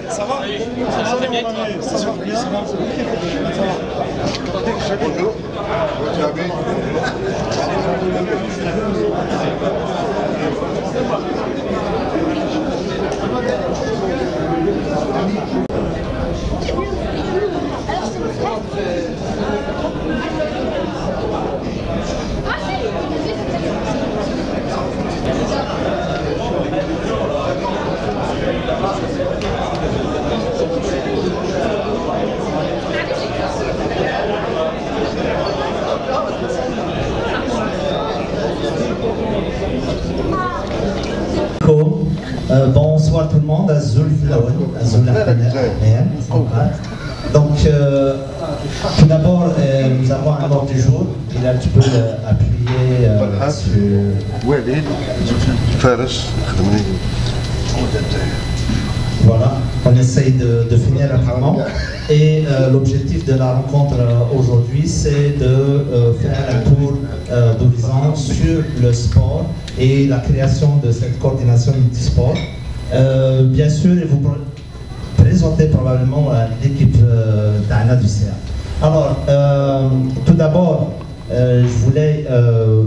Ça va? Ça va bien? Ça va bien, ça va. Bonjour. Tu vas bien? Bonsoir tout le monde, donc tout d'abord nous avons un ordre du jour et là tu peux appuyer voilà, on essaye de finir rapidement et l'objectif de la rencontre aujourd'hui c'est de faire un tour d'horizon sur le sport et la création de cette coordination multisport. Bien sûr, et vous présentez probablement l'équipe d'ANA du CA. Alors, tout d'abord, je voulais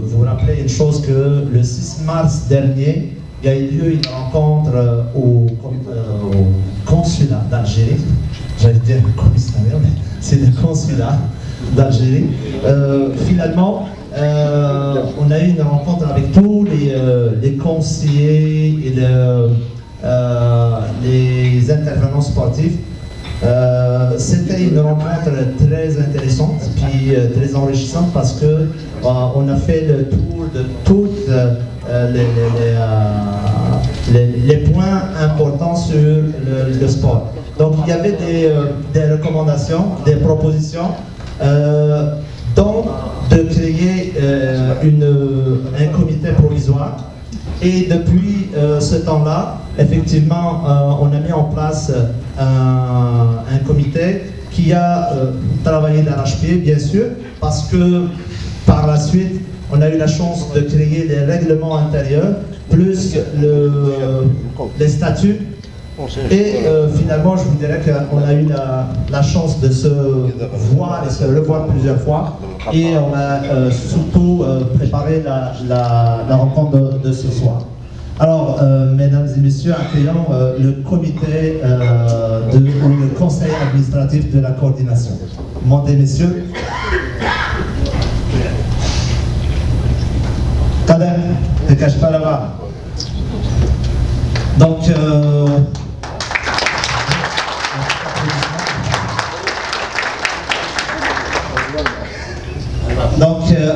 vous rappeler une chose que le 6 mars dernier, il y a eu lieu une rencontre au consulat d'Algérie. J'allais dire commissariat, mais c'est le consulat d'Algérie. Finalement, on a eu une rencontre avec tous les conseillers et les intervenants sportifs. C'était une rencontre très intéressante puis très enrichissante parce que on a fait le tour de toutes les points importants sur le sport. Donc il y avait des recommandations, des propositions, dont de créer un comité provisoire. Et depuis ce temps-là, effectivement, on a mis en place un comité qui a travaillé d'arrache-pied, bien sûr, parce que par la suite, on a eu la chance de créer les règlements intérieurs, plus les statuts. Et finalement, je vous dirais qu'on a eu la chance de se voir et se revoir plusieurs fois. Et on a surtout préparé la rencontre de ce soir. Alors, mesdames et messieurs, accueillons le comité ou le conseil administratif de la coordination. Montez, messieurs. Kader, ne te cache pas là-bas. Donc,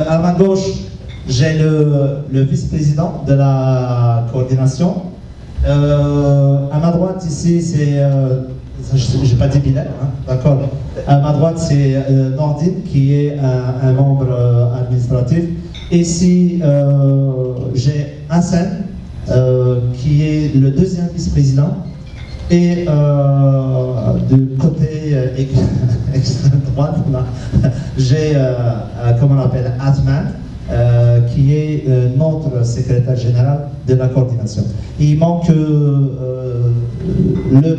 à ma gauche, j'ai le vice-président de la coordination. À ma droite, ici, c'est... je n'ai pas dit Bilal, hein, d'accord. À ma droite, c'est Nordine, qui est un membre administratif. Ici, j'ai Hassan, qui est le deuxième vice-président. Et du côté extrême droite, j'ai, comment on appelle, Atman, qui est notre secrétaire général de la coordination. Il manque le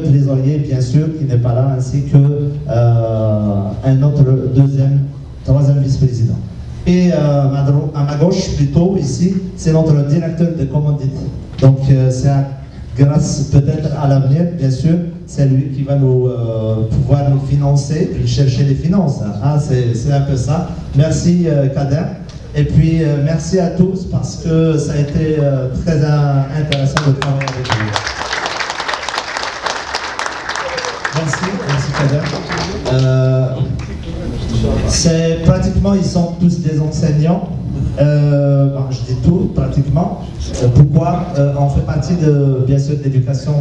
trésorier, bien sûr, qui n'est pas là, ainsi que un autre troisième vice-président. Et à ma gauche, plutôt, ici, c'est notre directeur de commandite. Donc, c'est grâce peut-être à l'avenir, bien sûr, c'est lui qui va pouvoir nous financer, puis chercher les finances. Hein, c'est un peu ça. Merci, Kader. Et puis, merci à tous, parce que ça a été très intéressant de travailler avec vous. Merci Kader. C'est pratiquement, ils sont tous des enseignants. Je dis tout, pratiquement. Pourquoi on fait partie bien sûr, de l'éducation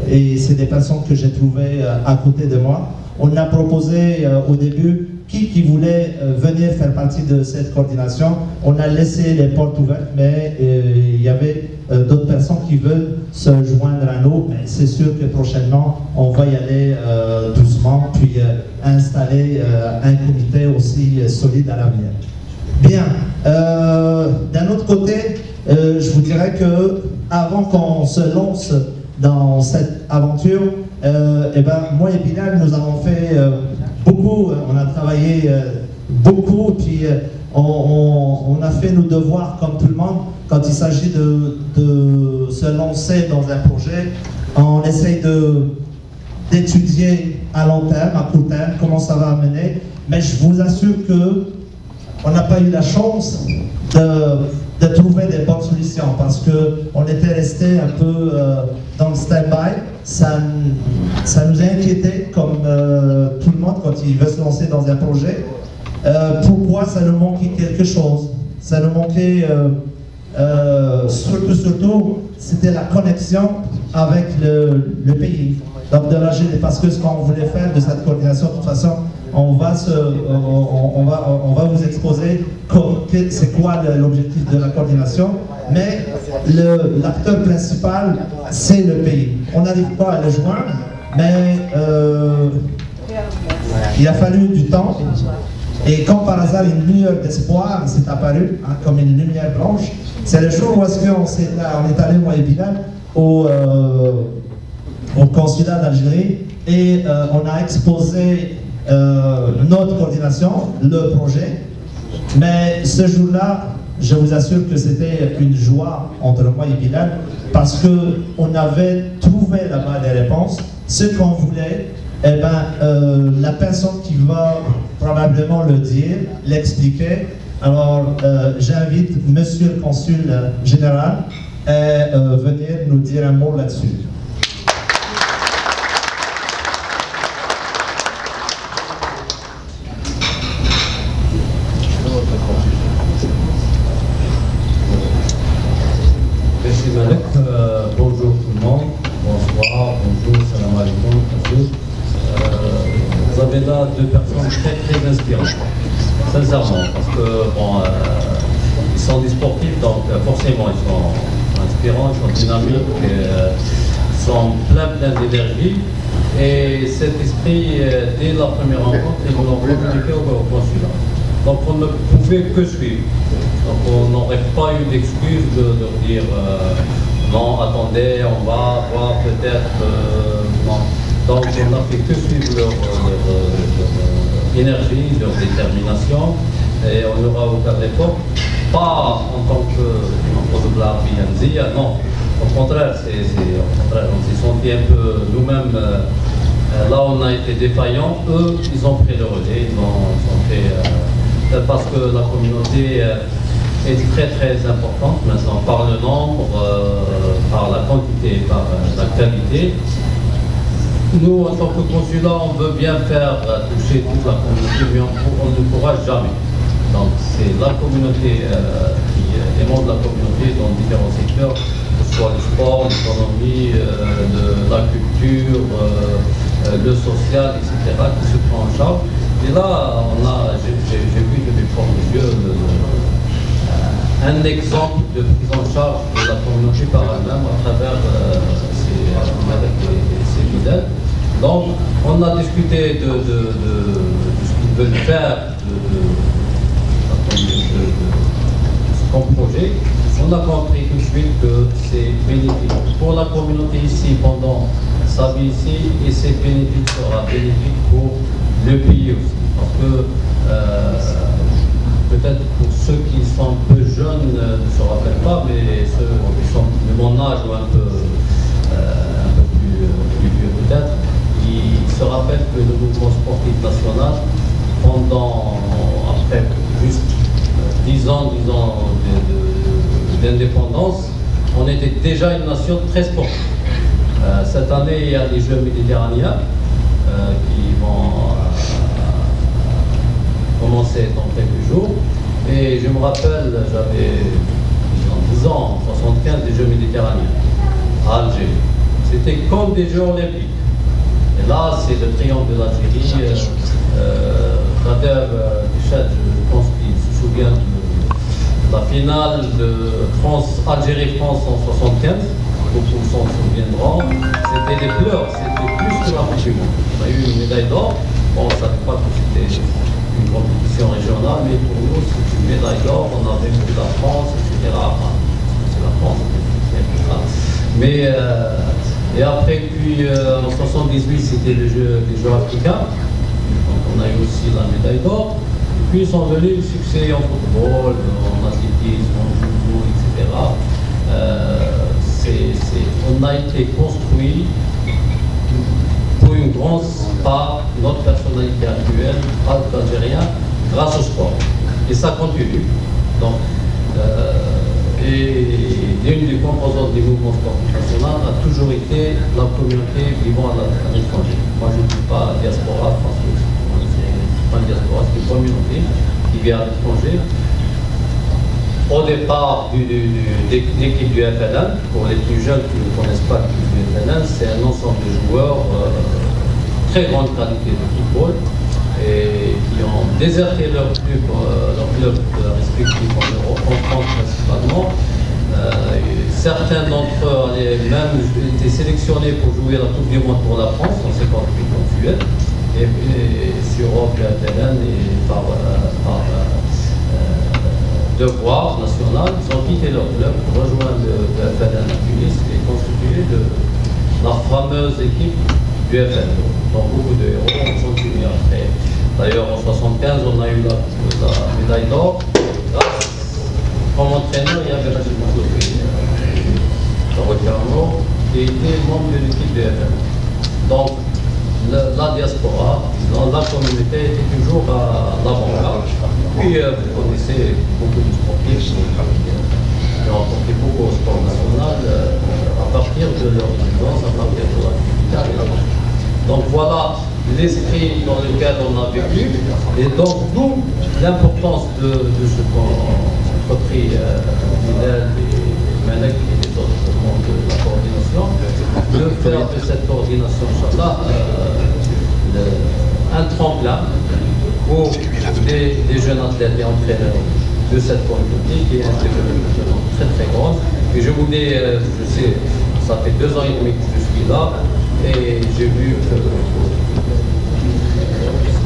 et c'est des personnes que j'ai trouvées à côté de moi. On a proposé au début qui voulait venir faire partie de cette coordination. On a laissé les portes ouvertes, mais il y avait d'autres personnes qui veulent se joindre à nous. Mais c'est sûr que prochainement, on va y aller doucement, puis installer un comité aussi solide à l'avenir. Bien. D'un autre côté, je vous dirais que avant qu'on se lance dans cette aventure, moi et Bilal, nous avons fait beaucoup, on a travaillé beaucoup, puis on a fait nos devoirs comme tout le monde. Quand il s'agit de se lancer dans un projet, on essaye d'étudier à long terme, à court terme, comment ça va mener. Mais je vous assure que on n'a pas eu la chance de trouver des bonnes solutions parce qu'on était resté un peu dans le stand-by. Ça nous a inquiété comme tout le monde quand il veut se lancer dans un projet. Pourquoi ça nous manquait quelque chose? Ça nous manquait surtout, c'était la connexion avec le pays. Donc parce que ce qu'on voulait faire de cette coordination, de toute façon, on va vous exposer c'est quoi l'objectif de la coordination, mais l'acteur principal, c'est le pays. On n'arrive pas à le joindre, mais il a fallu du temps, et comme par hasard, une lueur d'espoir s'est apparue, hein, comme une lumière blanche. C'est le jour où on est allé, moi et Bilal, au consulat d'Algérie, et on a exposé notre coordination, le projet. Mais ce jour-là, je vous assure que c'était une joie entre moi et Bilal parce qu'on avait trouvé là-bas des réponses. Ce qu'on voulait, la personne qui va probablement le dire, l'expliquer. Alors, j'invite Monsieur le Consul Général à venir nous dire un mot là-dessus. Bonjour tout le monde, bonsoir, bonjour, salam alaikum. Vous avez là deux personnes très inspirantes, sincèrement, parce que ils sont des sportifs, donc forcément ils sont inspirants, ils sont dynamiques, ils sont pleins d'énergie, et cet esprit, dès la première rencontre, ils nous l'ont communiqué au consulat. Donc on ne pouvait que suivre. Donc on n'aurait pas eu d'excuse de dire non, attendez, on va voir peut-être non. Donc on n'a fait que suivre leur énergie, leur détermination, et on n'aura aucun effort. Pas en tant que la Bianzia, non. Au contraire, on s'est senti un peu nous-mêmes. Là on a été défaillants, eux ils ont pris le relais, ils ont fait parce que la communauté est très importante maintenant par le nombre, par la quantité, par la qualité. Nous, en tant que consulat, on veut bien faire toucher toute la communauté, mais on ne pourra jamais. Donc c'est la communauté, les membres de la communauté dans différents secteurs, que ce soit le sport, l'économie, la culture, le social, etc., qui se prend en charge. Et là, j'ai vu de mes propres yeux un exemple de prise en charge de la communauté par elle-même à travers ces modèles. Donc, on a discuté de ce qu'ils veulent faire, comme projet, on a compris tout de suite que c'est bénéfique pour la communauté ici pendant sa vie ici, et c'est bénéfique sera bénéfique pour le pays aussi. Parce que peut-être pour ceux qui sont un peu jeunes ne se rappellent pas, mais ceux qui sont de mon âge ou un peu plus vieux peut-être, ils se rappellent que le mouvement sportif national, après juste 10 ans d'indépendance, on était déjà une nation très sportive. Cette année, il y a les Jeux méditerranéens qui vont commencer dans quelques jours. Et je me rappelle, j'avais 10 ans, en 75, des Jeux méditerranéens à Alger. C'était comme des Jeux olympiques. Et là, c'est le triomphe de l'Algérie. Kader Bichat, je pense qu'il se souvient de la finale de Algérie-France en 75. Beaucoup s'en souviendront. C'était des pleurs, c'était plus que la Coupe du Monde. On a eu une médaille d'or. Bon, on ne savait pas que c'était une compétition régionale, mais pour nous, c'est une médaille d'or. On avait vu la France, etc. Enfin, c'est la France, mais et après, puis en 78, c'était les Jeux africains. Donc on a eu aussi la médaille d'or. Puis sont venus le succès en football, en athlétisme, en judo, etc. On a été construit pour une grande part de notre personnalité actuelle, algérienne, grâce au sport. Et ça continue. Donc, et l'une des composantes du mouvement sportif national a toujours été la communauté vivant à l'étranger. Moi, je ne dis pas diaspora, parce que c'est pas une diaspora, c'est une communauté qui vit à l'étranger. Au départ de l'équipe du FLN, pour les plus jeunes qui ne connaissent pas l'équipe du FLN, c'est un ensemble de joueurs très grande qualité de football et qui ont déserté leur club respectif en Europe, en France principalement. Certains d'entre eux avaient même été sélectionnés pour jouer la Coupe du Monde pour la France en 58 en Suède, et sur Europe et FLN et par devoir national, ils ont quitté leur club pour rejoindre le FLN à Tunis et constituer la fameuse équipe du FLN. Donc beaucoup de héros ont continué après. D'ailleurs en 1975, on a eu la médaille d'or. Comme entraîneur, il y avait Rachid Mahdouri, qui était membre de l'équipe du FLN. Donc la diaspora, la communauté était toujours à l'avant-garde. Puis vous connaissez beaucoup de sportifs qui ont apporté beaucoup au sport national à partir de leur vivance, à partir de l'activité. Donc voilà l'esprit dans lequel on a vécu. Et donc d'où l'importance de ce qu'ont repris Bilal et Malek et les autres membres de la coordination, de faire de cette coordination, Inch'Allah, un tremplin pour des jeunes athlètes et entraîneurs de cette communauté qui est un développement très très grande. Et je voulais, je sais, ça fait 2 ans et demi que je suis là et j'ai vu que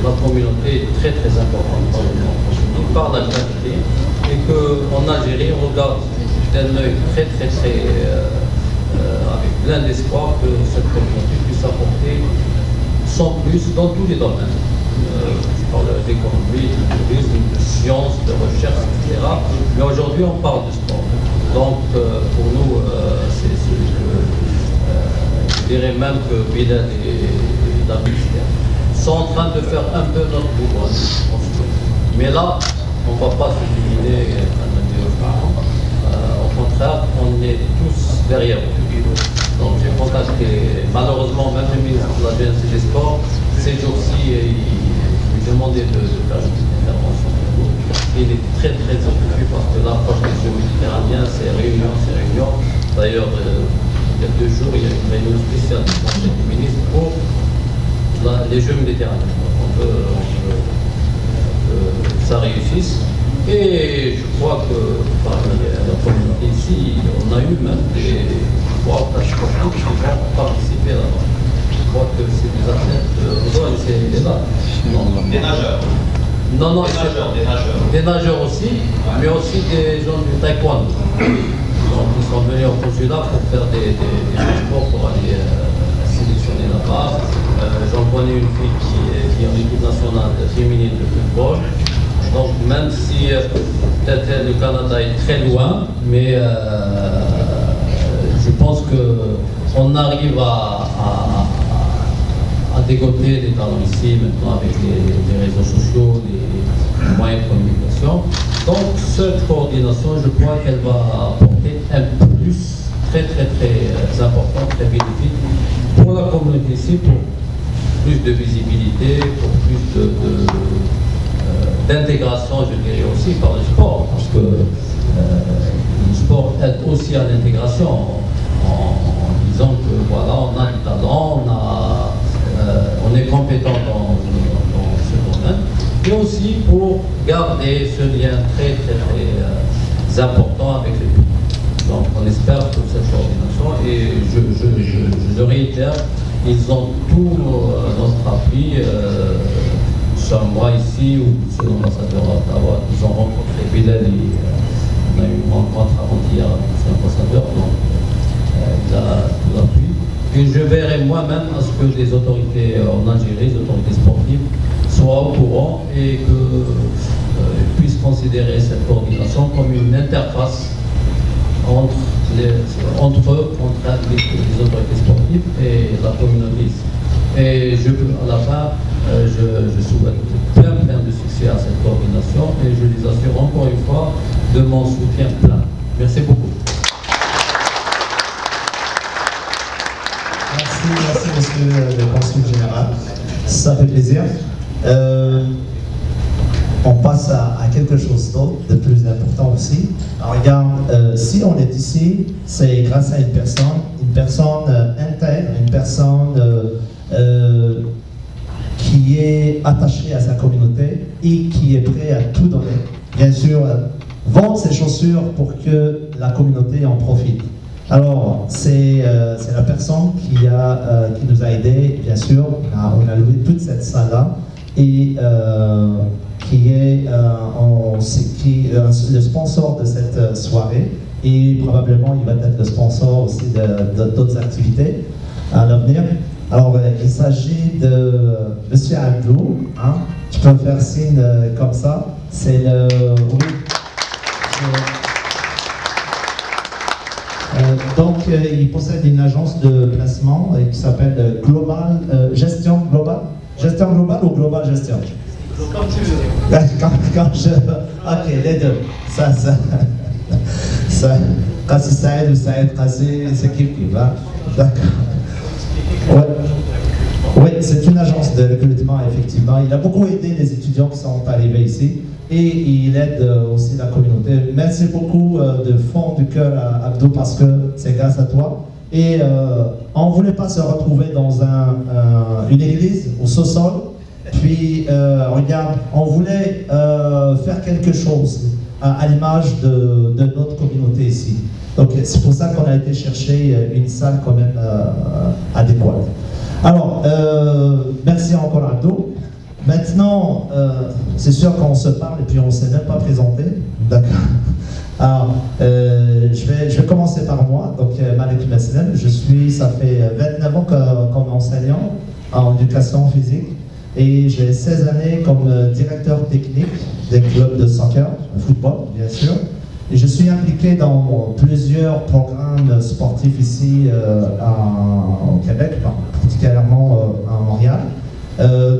la communauté est très très importante par la quantité et qu'en Algérie on regarde d'un œil très très très avec plein d'espoir que cette communauté puisse apporter son plus dans tous les domaines. Je parle d'économie, de tourisme, de sciences, de recherche, etc. Mais aujourd'hui, on parle de sport. Donc, pour nous, c'est celui que je dirais même que Bilal et la ministère sont en train de faire un peu notre pouvoir. Mais là, on ne va pas se diviser. Au contraire, on est tous derrière eux. Donc j'ai contacté malheureusement même le ministre de la Jeunesse et des Sports ces jours-ci et il lui demandait de faire une petite intervention. Il est très très occupé parce que l'approche des Jeux méditerranéens, c'est réunion. D'ailleurs, il y a 2 jours, il y a une réunion spéciale du Conseil des ministres pour les Jeux méditerranéens. On veut que ça réussisse. Et je crois que parmi la communauté ici, on a eu même des sportifs qui vont participer là-bas. Je crois que c'est des athlètes, il est là. Des nageurs. Non, non, Des nageurs aussi, mais aussi des gens du taekwondo. Ils sont venus au consulat pour faire des transports pour aller sélectionner là-bas. J'en connais une fille qui est en équipe nationale féminine de football. Donc même si peut-être le Canada est très loin, mais je pense qu'on arrive à dégoter les talents ici maintenant avec les réseaux sociaux, les moyens de communication. Donc cette coordination, je crois qu'elle va apporter un plus très important, très bénéfique pour la communauté ici, pour plus de visibilité, pour plus d'intégration, je dirais aussi, par le sport, parce que le sport aide aussi à l'intégration en disant que voilà, on a du talent, on est compétent dans ce domaine, et aussi pour garder ce lien très important avec le public. Donc on espère que cette coordination, et je le réitère, ils ont tout notre appui, soit moi ici ou ceux l'ambassadeur à Ottawa, ils ont rencontré Bilal, on a eu une rencontre avant-hier avec l'ambassadeur, donc il a tout l'appui. Et je verrai moi-même à ce que les autorités en Algérie, les autorités sportives, soient au courant et puissent considérer cette coordination comme une interface entre les autorités sportives et la communauté ici. Et à la fin, je souhaite plein de succès à cette coordination et je les assure encore une fois de mon soutien plein. Merci beaucoup. Merci monsieur le consul général. Ça fait plaisir. On passe à quelque chose d'autre, de plus important aussi. Alors, regarde, si on est ici, c'est grâce à une personne intègre, une personne qui est attachée à sa communauté et qui est prêt à tout donner. Bien sûr, vendre ses chaussures pour que la communauté en profite. Alors, c'est la personne qui nous a aidés, bien sûr. On a loué toute cette salle-là et qui est le sponsor de cette soirée. Et probablement, il va être le sponsor aussi d'autres activités à l'avenir. Alors, il s'agit de Monsieur Abdou. Hein? Tu peux faire signe comme ça. C'est le... Oui. Donc, il possède une agence de placement qui s'appelle Global Gestion Global. Gestion Global ou Global Gestion? Comme tu veux. Ok, les deux. Quand c'est Saïd ou Saïd, c'est qui va. D'accord. Oui, c'est une agence de recrutement, effectivement. Il a beaucoup aidé les étudiants qui sont arrivés ici. Et il aide aussi la communauté. Merci beaucoup de fond du cœur à Abdou parce que c'est grâce à toi. Et on ne voulait pas se retrouver dans une église au sous-sol. Puis, regarde, on voulait faire quelque chose à l'image de notre communauté ici. Donc, c'est pour ça qu'on a été chercher une salle quand même adéquate. Alors, merci encore Abdou. Maintenant, c'est sûr qu'on se parle et puis on ne s'est même pas présenté. D'accord. Alors, je vais commencer par moi. Donc, Malik Meslem, ça fait 29 ans comme enseignant en éducation physique et j'ai 16 années comme directeur technique des clubs de soccer, de football, bien sûr. Et je suis impliqué dans plusieurs programmes sportifs ici au Québec, particulièrement à Montréal.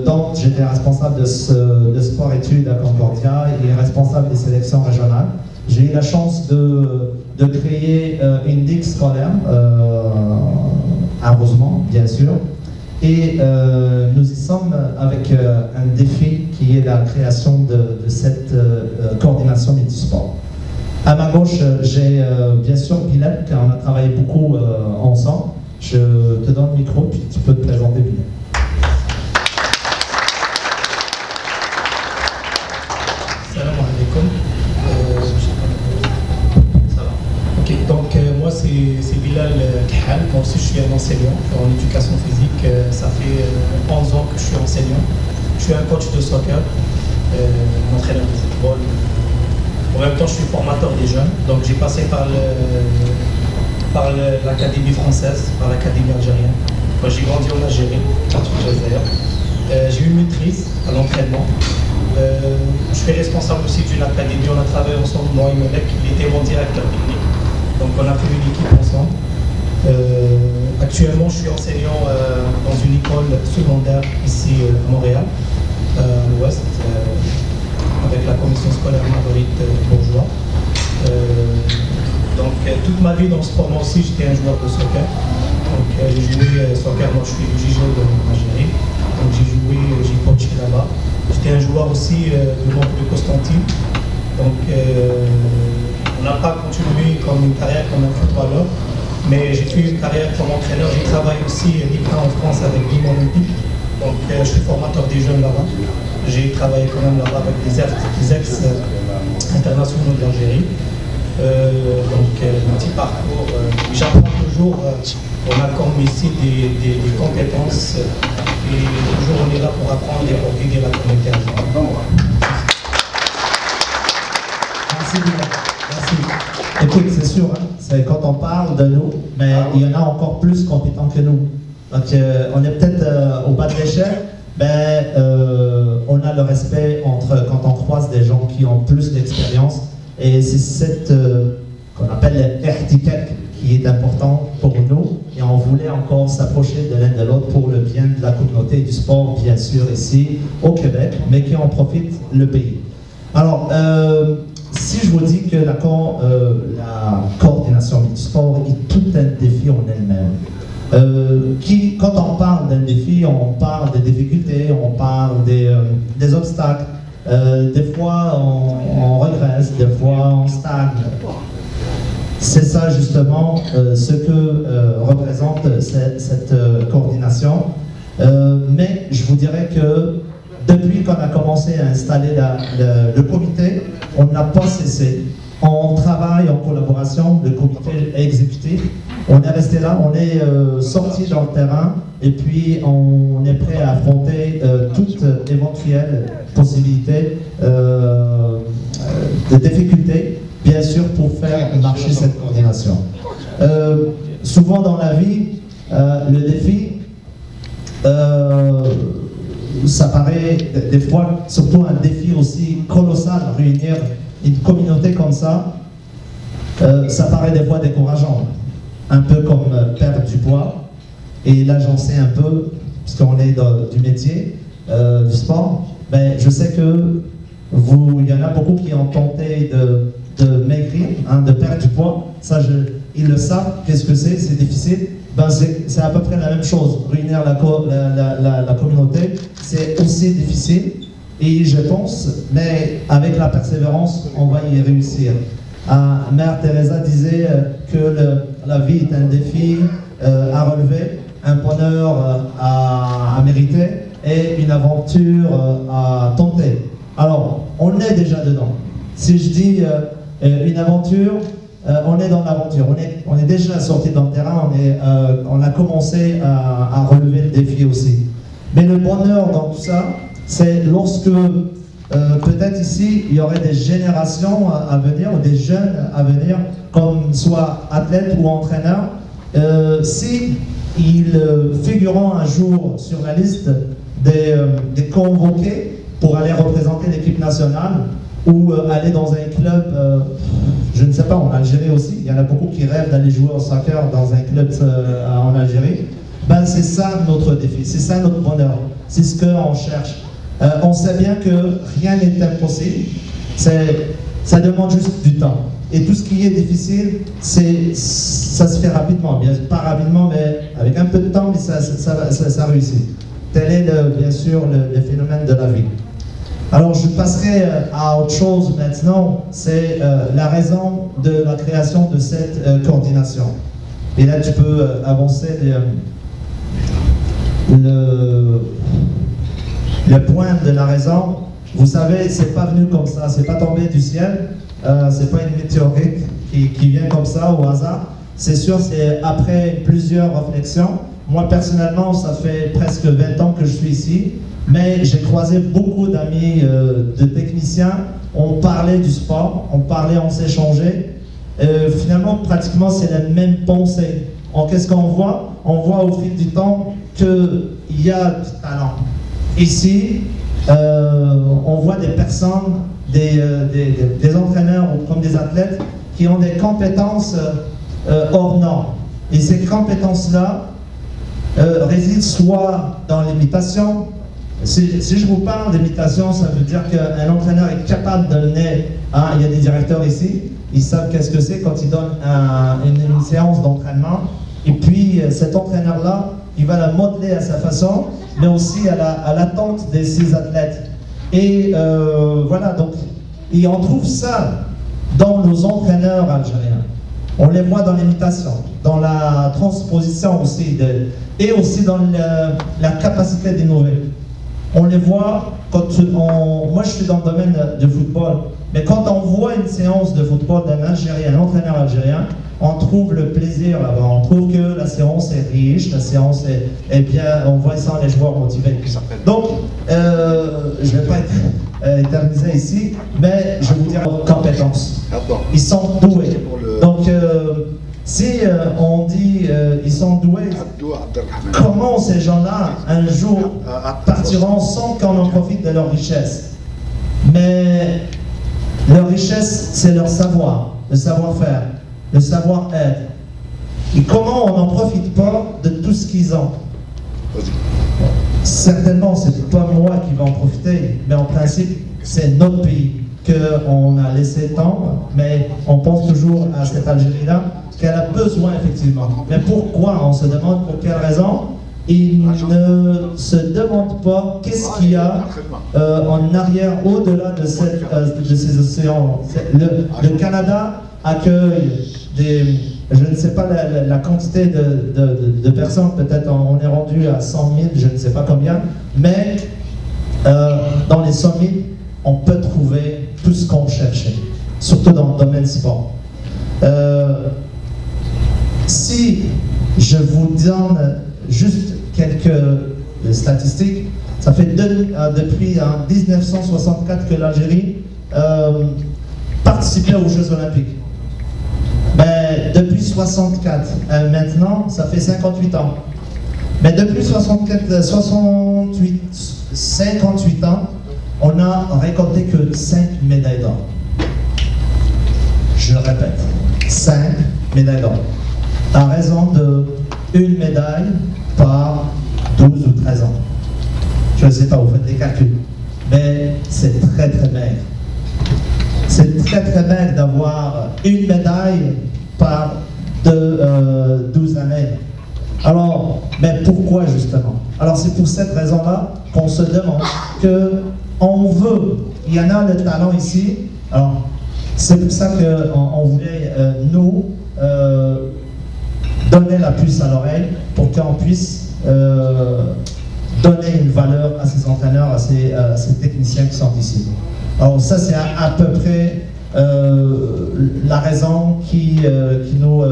Donc, j'étais responsable de sport-études à Concordia et responsable des sélections régionales. J'ai eu la chance de créer une ligue scolaire à Rosemont, bien sûr. Et nous y sommes avec un défi qui est la création de cette coordination multisport. À ma gauche, j'ai bien sûr Bilal, car on a travaillé beaucoup ensemble. Je te donne le micro, puis tu peux te présenter, Bilal. Salam alaikum. Ok, donc moi c'est Bilal Khal. Moi aussi je suis un enseignant en éducation physique. Ça fait 11 ans que je suis enseignant. Je suis un coach de soccer. entraîneur de football. En même temps, je suis formateur des jeunes, donc j'ai passé par l'académie française, par l'académie algérienne. Moi, j'ai grandi en Algérie, j'ai eu une maîtrise à l'entraînement. Je suis responsable aussi d'une académie, on a travaillé ensemble, moi et Melek, il était mon directeur technique. Donc on a fait une équipe ensemble. Actuellement, je suis enseignant dans une école secondaire ici à Montréal, à l'Ouest, avec la commission scolaire Marguerite Bourgeois. Donc toute ma vie dans ce sport, moi aussi j'étais un joueur de soccer. Donc j'ai joué soccer, moi je suis du JGO de Algérie. Donc j'ai joué, j'ai coaché là-bas. J'étais un joueur aussi de Manque de Constantine. Donc on n'a pas continué comme une carrière comme un footballeur, mais j'ai fait une carrière comme entraîneur. J'ai travaillé aussi en France avec Guillaume Olympique. Donc je suis formateur des jeunes là-bas. J'ai travaillé quand même là-bas avec des ex-internationaux de l'Algérie. Donc mon petit parcours, j'apprends toujours, on a comme ici des compétences et toujours on est là pour apprendre et pour guider la communauté algérienne. Merci bien, merci. Écoute, c'est sûr, hein, c'est quand on parle de nous, mais il y en a encore plus compétents que nous. Donc on est peut-être au bas de l'échelle, mais on a le respect quand on croise des gens qui ont plus d'expérience. Et c'est cette qu'on appelle l'ihtikak qui est important pour nous. Et on voulait encore s'approcher de l'un de l'autre pour le bien de la communauté du sport, bien sûr, ici au Québec, mais qui en profite le pays. Alors, si je vous dis que la coordination du sport est tout un défi en elle-même, quand on parle d'un défi, on parle des difficultés, on parle des obstacles. Des fois on regresse, des fois on stagne. C'est ça justement ce que représente cette coordination. Mais je vous dirais que depuis qu'on a commencé à installer le comité, on n'a pas cessé. On travaille en collaboration, le comité exécutif. On est resté là, on est sorti dans le terrain et puis on est prêt à affronter toute éventuelle possibilité de difficultés, bien sûr, pour faire marcher cette coordination. Souvent dans la vie, le défi, ça paraît des fois surtout un défi aussi colossal, réunir une communauté comme ça, ça paraît des fois décourageant. Un peu comme perdre du poids, et là j'en sais un peu, parce qu'on est du métier, du sport, mais je sais que il y en a beaucoup qui ont tenté de maigrir, hein, de perdre du poids, ça ils le savent, qu'est-ce que c'est difficile, ben c'est à peu près la même chose, réunir la communauté, c'est aussi difficile, et je pense, mais avec la persévérance, on va y réussir. Mère Teresa disait que la vie est un défi à relever, un bonheur à mériter et une aventure à tenter. Alors, on est déjà dedans. Si je dis une aventure, on est dans l'aventure. On est déjà sorti dans le terrain, on a commencé à relever le défi aussi. Mais le bonheur dans tout ça, c'est lorsque peut-être ici, il y aurait des générations à venir, ou des jeunes à venir, comme soit athlètes ou entraîneurs, si ils figureront un jour sur la liste des convoqués pour aller représenter l'équipe nationale, ou aller dans un club, je ne sais pas, en Algérie aussi, il y en a beaucoup qui rêvent d'aller jouer au soccer dans un club en Algérie, ben c'est ça notre défi, c'est ça notre bonheur, c'est ce qu'on cherche. On sait bien que rien n'est impossible, ça demande juste du temps. Et tout ce qui est difficile, ça se fait rapidement, pas rapidement, mais avec un peu de temps, mais ça réussit. Tel est bien sûr le phénomène de la vie. Alors je passerai à autre chose maintenant, c'est la raison de la création de cette coordination. Et là tu peux avancer le point de la raison. Vous savez, c'est pas venu comme ça, c'est pas tombé du ciel, c'est pas une météorite qui vient comme ça au hasard. C'est sûr, c'est après plusieurs réflexions Moi, personnellement, ça fait presque 20 ans que je suis ici, mais j'ai croisé beaucoup d'amis de techniciens. On parlait du sport, on s'échangeait. Finalement, pratiquement, c'est la même pensée. Qu'est-ce qu'on voit? On voit au fil du temps qu'il y a du talent. Ici, on voit des personnes, des entraîneurs ou comme des athlètes qui ont des compétences hors normes. Et ces compétences-là résident soit dans l'imitation. Si je vous parle d'imitation, ça veut dire qu'un entraîneur est capable de donner, il y a des directeurs ici, ils savent qu'est-ce que c'est quand ils donnent une séance d'entraînement. Et puis cet entraîneur-là, il va la modeler à sa façon, mais aussi à l'attente de ses athlètes. Et voilà, donc, et on trouve ça dans nos entraîneurs algériens. On les voit dans l'imitation, dans la transposition aussi, et aussi dans la capacité d'innover. On les voit quand moi je suis dans le domaine du football, mais quand on voit une séance de football d'un Algérien, un entraîneur algérien, on trouve le plaisir là-bas, on trouve que la séance est riche, la séance est bien, on voit ça les joueurs motivés. Donc, je ne vais pas éterniser ici, mais je vous dirai compétences. Ils sont doués. Donc, si on dit ils sont doués, comment ces gens-là, un jour, partiront sans qu'on en profite de leur richesse? Mais leur richesse, c'est leur savoir, le savoir-faire, le savoir-être. Et comment on n'en profite pas de tout ce qu'ils ont? Certainement, ce n'est pas moi qui vais en profiter, mais en principe, c'est notre pays qu'on a laissé tomber, mais on pense toujours à cette Algérie-là, qu'elle a besoin effectivement. Mais pourquoi? On se demande pour quelle raison. Ils ne se demandent pas qu'est-ce qu'il y a en arrière, au-delà de ces océans. Le Canada accueille je ne sais pas la quantité de personnes, peut-être on est rendu à 100 000, je ne sais pas combien, mais dans les 100 000, on peut trouver tout ce qu'on cherchait, surtout dans le domaine sport. Si je vous donne juste quelques statistiques, ça fait depuis 1964 que l'Algérie participait aux Jeux Olympiques. Mais depuis 64, maintenant, ça fait 58 ans. Mais depuis 58 ans, on a récolté que 5 médailles d'or. Je le répète, 5 médailles d'or. À raison de une médaille par 12 ou 13 ans. Je ne sais pas, vous faites des calculs. Mais c'est très très maigre. C'est très très maigre d'avoir une médaille par 12 années. Alors, mais pourquoi justement? Alors c'est pour cette raison-là qu'on se demande qu'on veut, il y en a le talent ici, alors c'est pour ça qu'on voulait nous donner la puce à l'oreille pour qu'on puisse donner une valeur à ces entraîneurs, à ces techniciens qui sont ici. Alors ça c'est à peu près la raison qui nous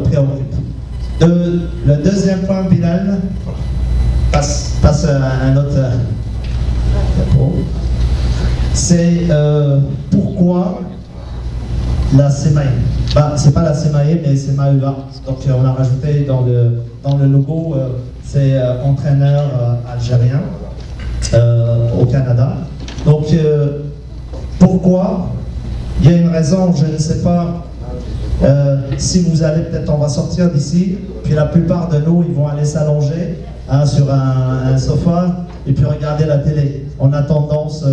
préoccupe. Le deuxième point, Bilal, passe à un autre propos. C'est pourquoi la SEMAE. C'est pas la SEMAE, mais SEMAEA. Donc on a rajouté dans le logo, c'est entraîneur algérien au Canada. Donc pourquoi? Il y a une raison, je ne sais pas. Si vous allez, peut-être on va sortir d'ici, puis la plupart de nous, ils vont aller s'allonger sur un sofa et puis regarder la télé. On a tendance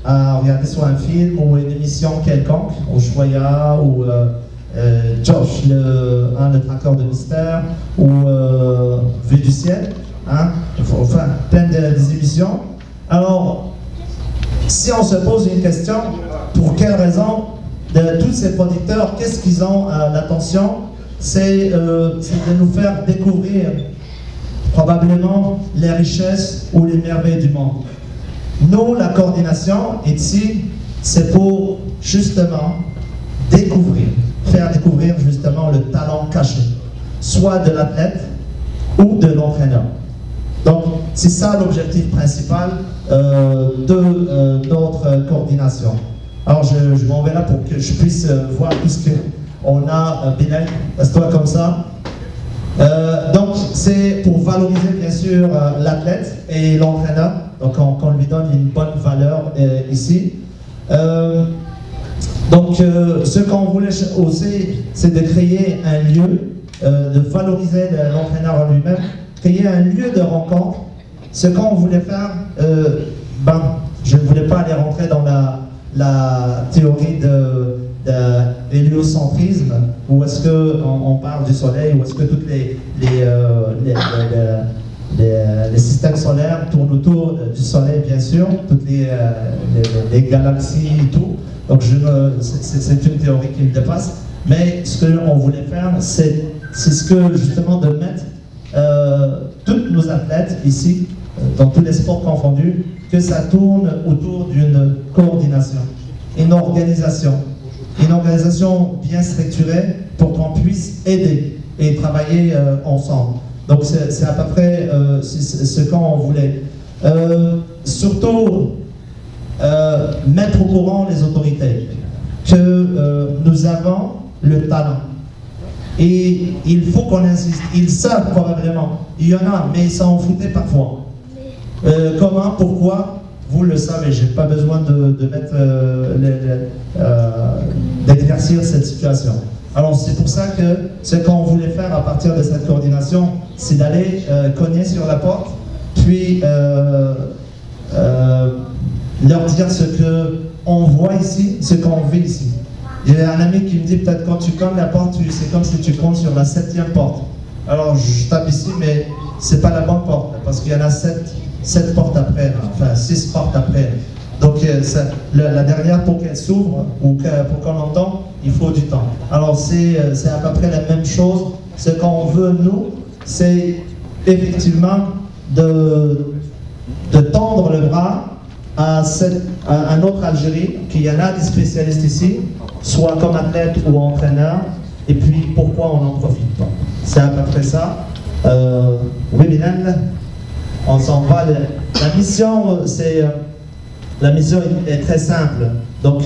à regarder soit un film ou une émission quelconque, au Choya ou Josh, le traqueur de mystère, ou Vue du ciel, enfin plein des émissions. Alors, si on se pose une question, pour quelle raison de tous ces producteurs, qu'est-ce qu'ils ont l'attention? C'est de nous faire découvrir probablement les richesses ou les merveilles du monde. Nous, la coordination ici, c'est pour justement découvrir, faire découvrir justement le talent caché. soit de l'athlète ou de l'entraîneur. Donc, c'est ça l'objectif principal de notre coordination. Alors, je m'en vais là pour que je puisse voir, puisque on a Bilal, passe-toi comme ça. Donc, c'est pour valoriser bien sûr l'athlète et l'entraîneur, donc qu'on lui donne une bonne valeur ici. Donc, ce qu'on voulait aussi, c'est de créer un lieu, de valoriser l'entraîneur en lui-même, créer un lieu de rencontre. Ce qu'on voulait faire, je ne voulais pas aller rentrer dans la théorie de l'héliocentrisme, où est-ce qu'on parle du soleil, où est-ce que tous les systèmes solaires tournent autour du soleil, bien sûr, toutes les galaxies et tout. Donc c'est une théorie qui me dépasse, mais ce qu'on voulait faire, c'est ce que justement de mettre tous nos athlètes ici, dans tous les sports confondus, que ça tourne autour d'une coordination, une organisation bien structurée pour qu'on puisse aider et travailler ensemble. Donc c'est à peu près ce qu'on voulait. Surtout, mettre au courant les autorités que nous avons le talent. Et il faut qu'on insiste. Ils savent probablement. Il y en a, mais ils s'en foutaient parfois. Comment, pourquoi? Vous le savez, je n'ai pas besoin d'éclaircir cette situation. Alors c'est pour ça que ce qu'on voulait faire à partir de cette coordination, c'est d'aller cogner sur la porte, puis leur dire ce qu'on voit ici, ce qu'on vit ici. J'ai un ami qui me dit peut-être quand tu cognes la porte, c'est comme si tu comptes sur la 7e porte. Alors je tape ici, mais c'est pas la bonne porte, parce qu'il y en a 7 portes après, enfin 6 portes après. Donc la dernière, pour qu'elle s'ouvre ou pour qu'on l'entende, il faut du temps. Alors c'est à peu près la même chose. Ce qu'on veut, nous, c'est effectivement de tendre le bras à notre Algérie, qu'il y en a des spécialistes ici, soit comme athlète ou entraîneur, et puis pourquoi on n'en profite pas. C'est à peu près ça. Oui, Bilal, on s'en va. La mission, la mission est très simple, donc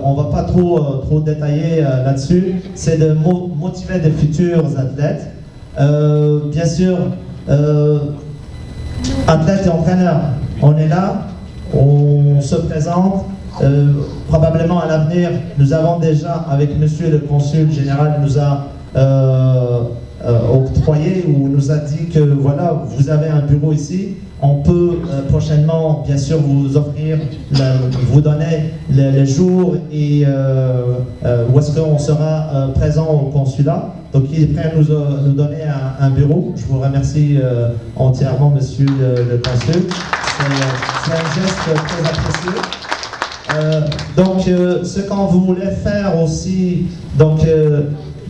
on ne va pas trop détailler là-dessus. C'est de motiver des futurs athlètes. Bien sûr, athlètes et entraîneurs, on est là, on se présente. Probablement à l'avenir, nous avons déjà, avec monsieur le consul général, nous a octroyé ou nous a dit que voilà, vous avez un bureau ici, on peut prochainement bien sûr vous offrir, vous donner les jours et où est-ce qu'on sera présent au consulat. Donc il est prêt à nous donner un bureau. Je vous remercie entièrement monsieur le consul. C'est un geste très apprécié. Donc ce qu'on voulait faire aussi, donc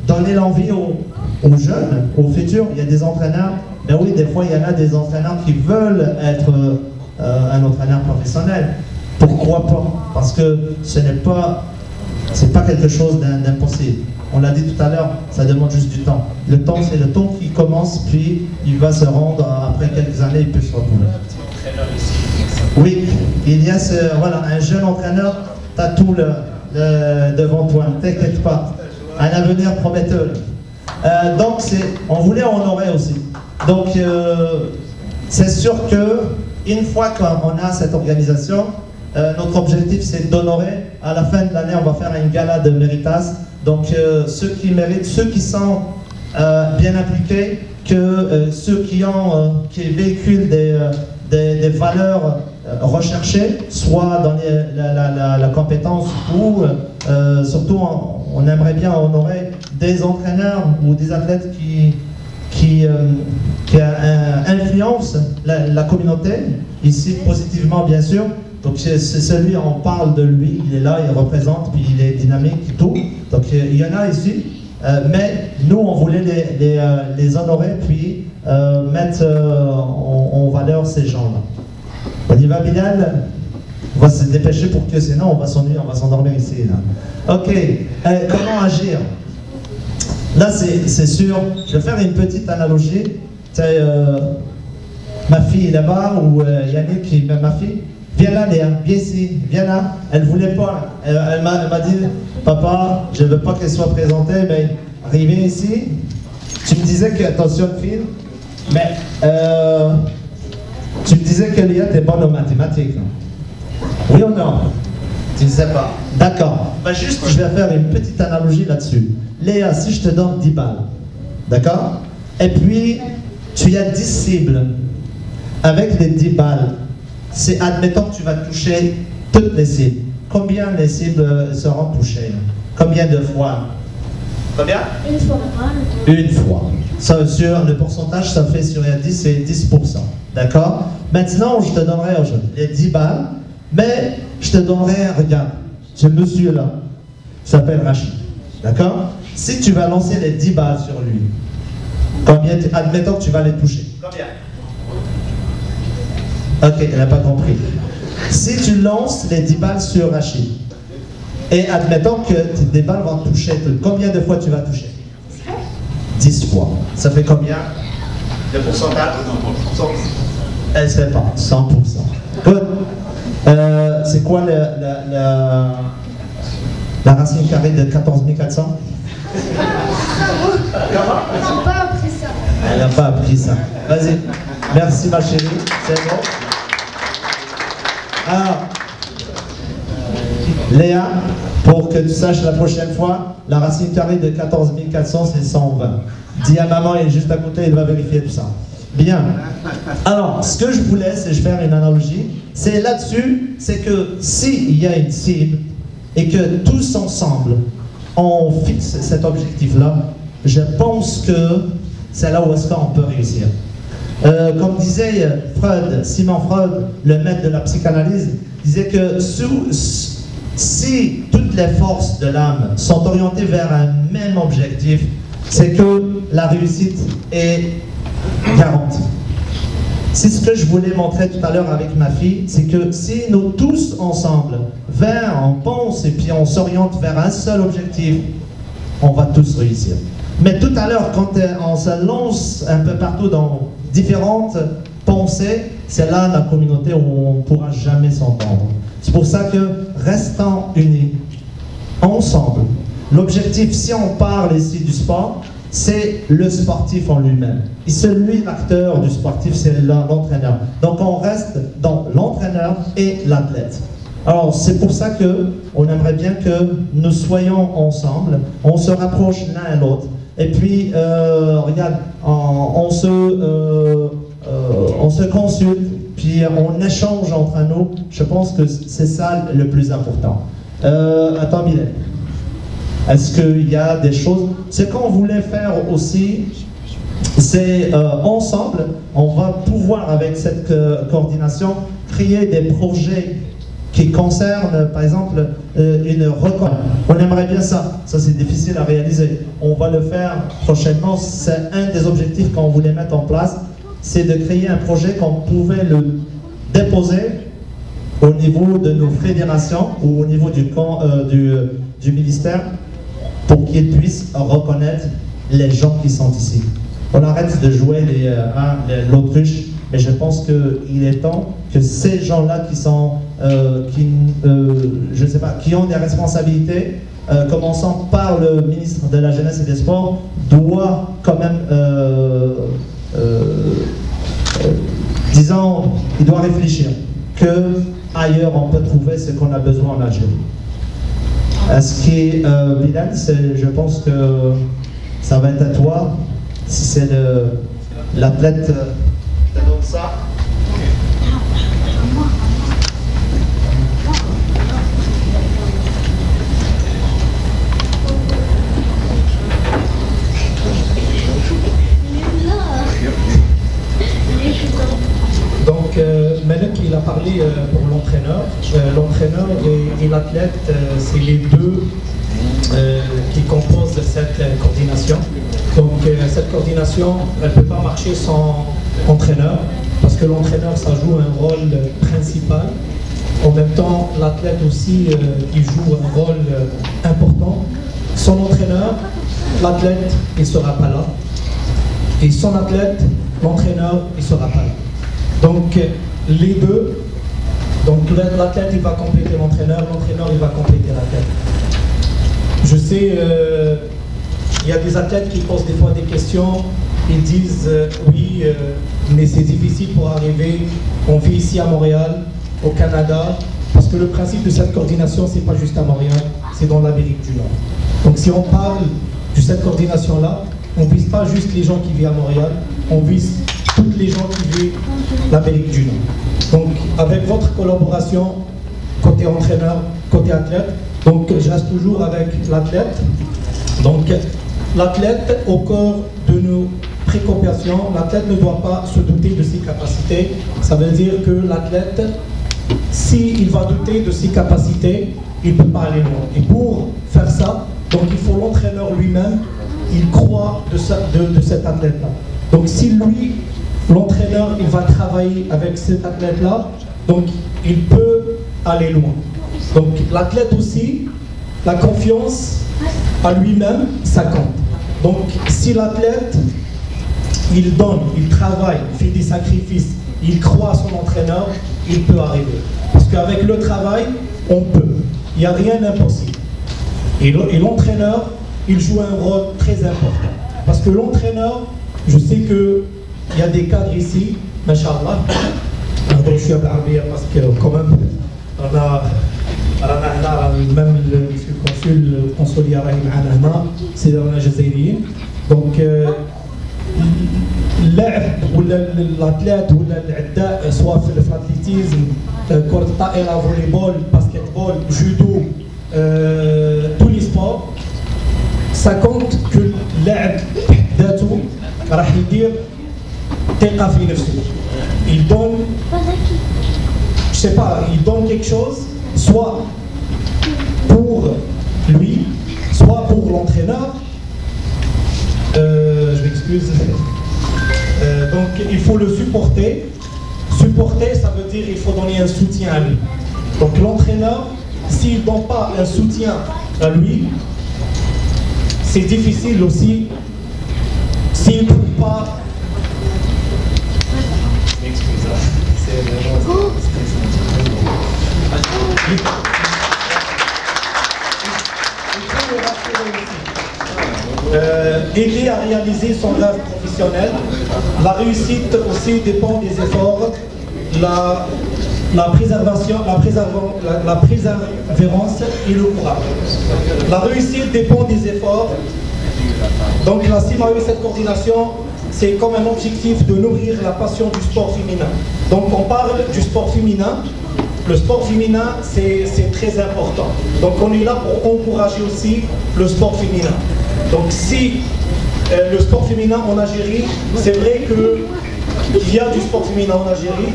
donner l'envie aux jeunes, aux futurs. Il y a des entraîneurs, ben oui, des fois il y en a des entraîneurs qui veulent être un entraîneur professionnel. Pourquoi pas? Parce que c'est pas quelque chose d'impossible. On l'a dit tout à l'heure, ça demande juste du temps. Le temps, c'est le temps qui commence, puis il va se rendre, après quelques années, il peut se retrouver. Oui, il y a voilà, un jeune entraîneur, tu as tout devant toi, ne t'inquiète pas. Un avenir prometteur. Donc, on voulait honorer aussi. Donc, c'est sûr qu'une fois qu'on a cette organisation, notre objectif, c'est d'honorer. À la fin de l'année, on va faire une gala de méritas. Donc, ceux qui méritent, ceux qui sont bien appliqués, que ceux qui véhiculent des valeurs recherchées, soit dans la compétence ou surtout on aimerait bien honorer des entraîneurs ou des athlètes qui influencent la communauté, ici positivement bien sûr. Donc c'est celui, on parle de lui, il est là, il représente, puis il est dynamique et tout. Donc il y en a ici, mais nous on voulait les honorer, puis mettre en valeur ces gens-là. On y va, Bilal? On va se dépêcher pour que sinon on va s'ennuyer, on va s'endormir ici. Là. Ok, comment agir? Là, c'est sûr. Je vais faire une petite analogie. Ma fille là-bas, ou Yannick, qui ma fille, viens là, Léa, viens ici, viens là. Elle voulait pas. Elle m'a dit, papa, je veux pas qu'elle soit présentée, mais arrivée ici, tu me disais que, attention, fille, mais tu me disais que Léa était bonne aux mathématiques. Oui ou non? Tu ne sais pas. D'accord. Ben juste, je vais faire une petite analogie là-dessus. Léa, si je te donne 10 balles, d'accord? Et puis, tu as 10 cibles. Avec les 10 balles, c'est admettons que tu vas toucher toutes les cibles. Combien les cibles seront touchées? Combien de fois? Combien? Une fois. Une fois. Ça, sur le pourcentage, ça fait sur 10, c'est 10%. D'accord? Maintenant, je te donnerai les 10 balles, mais je te donnerai, regarde, ce monsieur-là, il s'appelle Rachid. D'accord? Si tu vas lancer les 10 balles sur lui, combien, admettons que tu vas les toucher. Combien? Ok, elle n'a pas compris. Si tu lances les 10 balles sur Rachid, et admettons que tes balles vont toucher, combien de fois tu vas toucher? 10 fois. Ça fait combien? Le pourcentage? Elle ne sait pas, 100%. Good. C'est quoi la racine carrée de 14 400? Elle n'a pas appris ça. Elle n'a pas appris ça. Vas-y. Merci ma chérie, c'est bon. Alors, Léa, pour que tu saches la prochaine fois, la racine carrée de 14 400, c'est 120. Dis à maman, il est juste à côté, il va vérifier tout ça. Bien. Alors, ce que je vous laisse, et je vais faire une analogie, c'est là-dessus, c'est que s'il y a une cible et que tous ensemble, on fixe cet objectif-là, je pense que c'est là où est-ce qu'on peut réussir. Comme disait Freud, Sigmund Freud, le maître de la psychanalyse, disait que si toutes les forces de l'âme sont orientées vers un même objectif, c'est que la réussite est garantie. C'est ce que je voulais montrer tout à l'heure avec ma fille, c'est que si nous tous ensemble, on pense et puis on s'oriente vers un seul objectif, on va tous réussir. Mais tout à l'heure, quand on se lance un peu partout dans différentes pensées, c'est là la communauté où on ne pourra jamais s'entendre. C'est pour ça que restons unis, ensemble. L'objectif, si on parle ici du sport, c'est le sportif en lui-même. Et celui, l'acteur du sportif, c'est l'entraîneur. Donc on reste dans l'entraîneur et l'athlète. Alors c'est pour ça qu'on aimerait bien que nous soyons ensemble, on se rapproche l'un et l'autre. Et puis, regarde, on se consulte, puis on échange entre nous. Je pense que c'est ça le plus important. Attends, Mylène. Est-ce qu'il y a des choses... Ce qu'on voulait faire aussi, c'est ensemble, on va pouvoir, avec cette coordination, créer des projets qui concernent, par exemple, une reconnaissance. On aimerait bien ça. Ça, c'est difficile à réaliser. On va le faire prochainement. C'est un des objectifs qu'on voulait mettre en place. C'est de créer un projet qu'on pouvait le déposer au niveau de nos fédérations ou au niveau du ministère pour qu'ils puissent reconnaître les gens qui sont ici. On arrête de jouer l'autruche, mais je pense qu'il est temps que ces gens-là qui sont, je sais pas, qui ont des responsabilités, commençant par le ministre de la Jeunesse et des Sports, doit quand même, disons, il doit réfléchir que ailleurs on peut trouver ce qu'on a besoin en Algérie. Ce qui est Bilal, je pense que ça va être à toi. Si c'est l'athlète, je te donne ça. Donc, Malek, il a parlé pour l'entraîneur. L'entraîneur et l'athlète, c'est les deux qui composent cette coordination. Donc, cette coordination, elle ne peut pas marcher sans entraîneur, parce que l'entraîneur, ça joue un rôle principal. En même temps, l'athlète aussi, il joue un rôle important. Son entraîneur, l'athlète, il ne sera pas là. Et son athlète, l'entraîneur, il ne sera pas là. Donc, les deux, donc l'athlète, il va compléter l'entraîneur, il va compléter l'athlète. Je sais, il y a des athlètes qui posent des fois des questions, ils disent oui, mais c'est difficile pour arriver, on vit ici à Montréal, au Canada, parce que le principe de cette coordination, c'est pas juste à Montréal, c'est dans l'Amérique du Nord. Donc si on parle de cette coordination-là, on ne vise pas juste les gens qui vivent à Montréal, on vise toutes les gens qui vivent l'Amérique du Nord. Donc avec votre collaboration, côté entraîneur, côté athlète, donc je reste toujours avec l'athlète. Donc l'athlète, au cœur de nos préoccupations, l'athlète ne doit pas se douter de ses capacités. Ça veut dire que l'athlète, s'il va douter de ses capacités, il ne peut pas aller loin. Et pour faire ça, donc il faut l'entraîneur lui-même, il croit de cet athlète-là. Donc si lui, l'entraîneur, il va travailler avec cet athlète-là, donc il peut aller loin. Donc l'athlète aussi, la confiance à lui-même, ça compte. Donc si l'athlète, il donne, il travaille, il fait des sacrifices, il croit à son entraîneur, il peut arriver. Parce qu'avec le travail, on peut. Il n'y a rien d'impossible. Et l'entraîneur, il joue un rôle très important. Parce que l'entraîneur, je sais qu'il y a des cadres ici, Masha'Allah. Donc je suis à l'Arabie parce que quand même, on a même le consul consulier c'est dans la Jazairien. Donc l'athlète ou l'adda, soit في l'athlétisme, كرة الطائرة, volleyball, basketball, judo, tous les sports, ça compte que اللاعب ذاته راح يدير ثقة في نفسه. Il donne, je sais pas, il donne quelque chose, soit pour lui, soit pour l'entraîneur. Je m'excuse. Donc il faut le supporter. Supporter, ça veut dire qu'il faut donner un soutien à lui. Donc l'entraîneur, s'il ne donne pas un soutien à lui, c'est difficile aussi. S'il ne trouve pas... Je m'excuse. C'est vraiment... aider à réaliser son rêve professionnel. La réussite aussi dépend des efforts, la persévérance et le courage. La réussite dépend des efforts. Donc la CIMAE, cette coordination, c'est comme un objectif de nourrir la passion du sport féminin. Donc on parle du sport féminin. Le sport féminin, c'est très important. Donc on est là pour encourager aussi le sport féminin. Donc si le sport féminin en Algérie, c'est vrai qu'il y a du sport féminin en Algérie,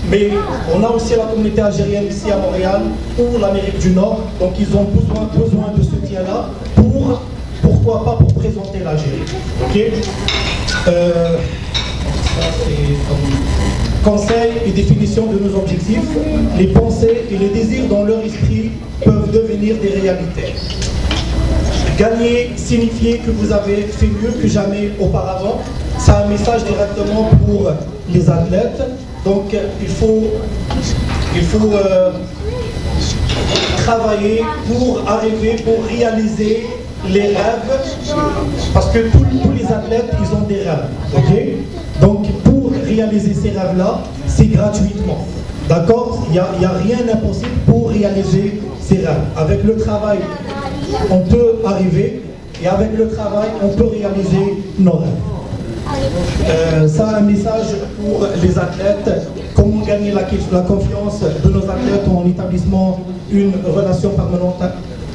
mais on a aussi la communauté algérienne ici à Montréal ou l'Amérique du Nord, donc ils ont besoin de ce soutien-là pour, pourquoi pas, pour présenter l'Algérie. Ok, ça c'est conseils et définition de nos objectifs. Les pensées et les désirs dans leur esprit peuvent devenir des réalités. Gagner signifie que vous avez fait mieux que jamais auparavant. C'est un message directement pour les athlètes. Donc il faut travailler pour arriver, pour réaliser les rêves. Parce que tous les athlètes, ils ont des rêves. Okay? Donc pour réaliser ces rêves-là, c'est gratuitement. D'accord? Il n'y a rien d'impossible pour réaliser ces rêves. Avec le travail, on peut arriver, et avec le travail, on peut réaliser nos rêves. Ça, un message pour les athlètes. Comment gagner la confiance de nos athlètes en établissant une relation permanente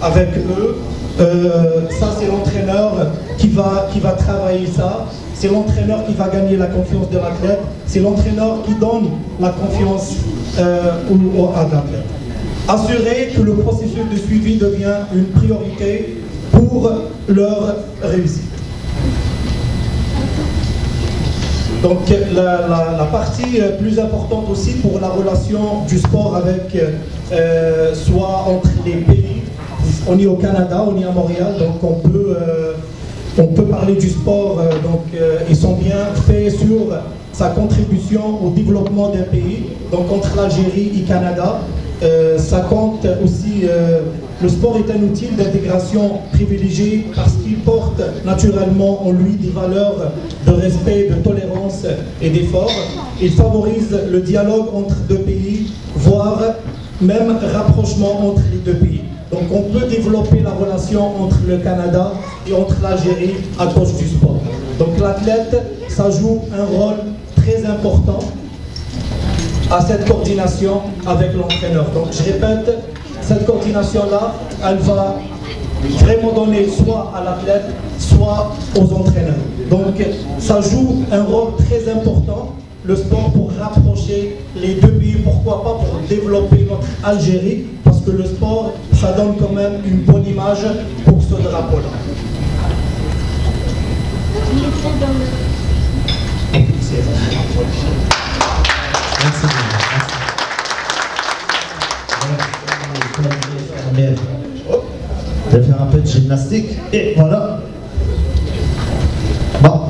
avec eux. Ça, c'est l'entraîneur qui va travailler ça. C'est l'entraîneur qui va gagner la confiance de l'athlète. C'est l'entraîneur qui donne la confiance à l'athlète. Assurer que le processus de suivi devient une priorité pour leur réussite. Donc la partie plus importante aussi pour la relation du sport avec, soit entre les pays, on est au Canada, on est à Montréal, donc on peut on peut parler du sport, ils sont bien faits sur sa contribution au développement d'un pays. Donc entre l'Algérie et le Canada, ça compte aussi, le sport est un outil d'intégration privilégié parce qu'il porte naturellement en lui des valeurs de respect, de tolérance et d'effort. Il favorise le dialogue entre deux pays, voire même rapprochement entre les deux pays. Donc on peut développer la relation entre le Canada et entre l'Algérie à cause du sport. Donc l'athlète, ça joue un rôle très important à cette coordination avec l'entraîneur. Donc je répète, cette coordination-là, elle va vraiment donner soit à l'athlète, soit aux entraîneurs. Donc ça joue un rôle très important, le sport, pour rapprocher les deux pays. Pourquoi pas pour développer notre Algérie, parce que le sport, ça donne quand même une bonne image pour ce drapeau-là. Je vais faire un peu de gymnastique et voilà. Bon,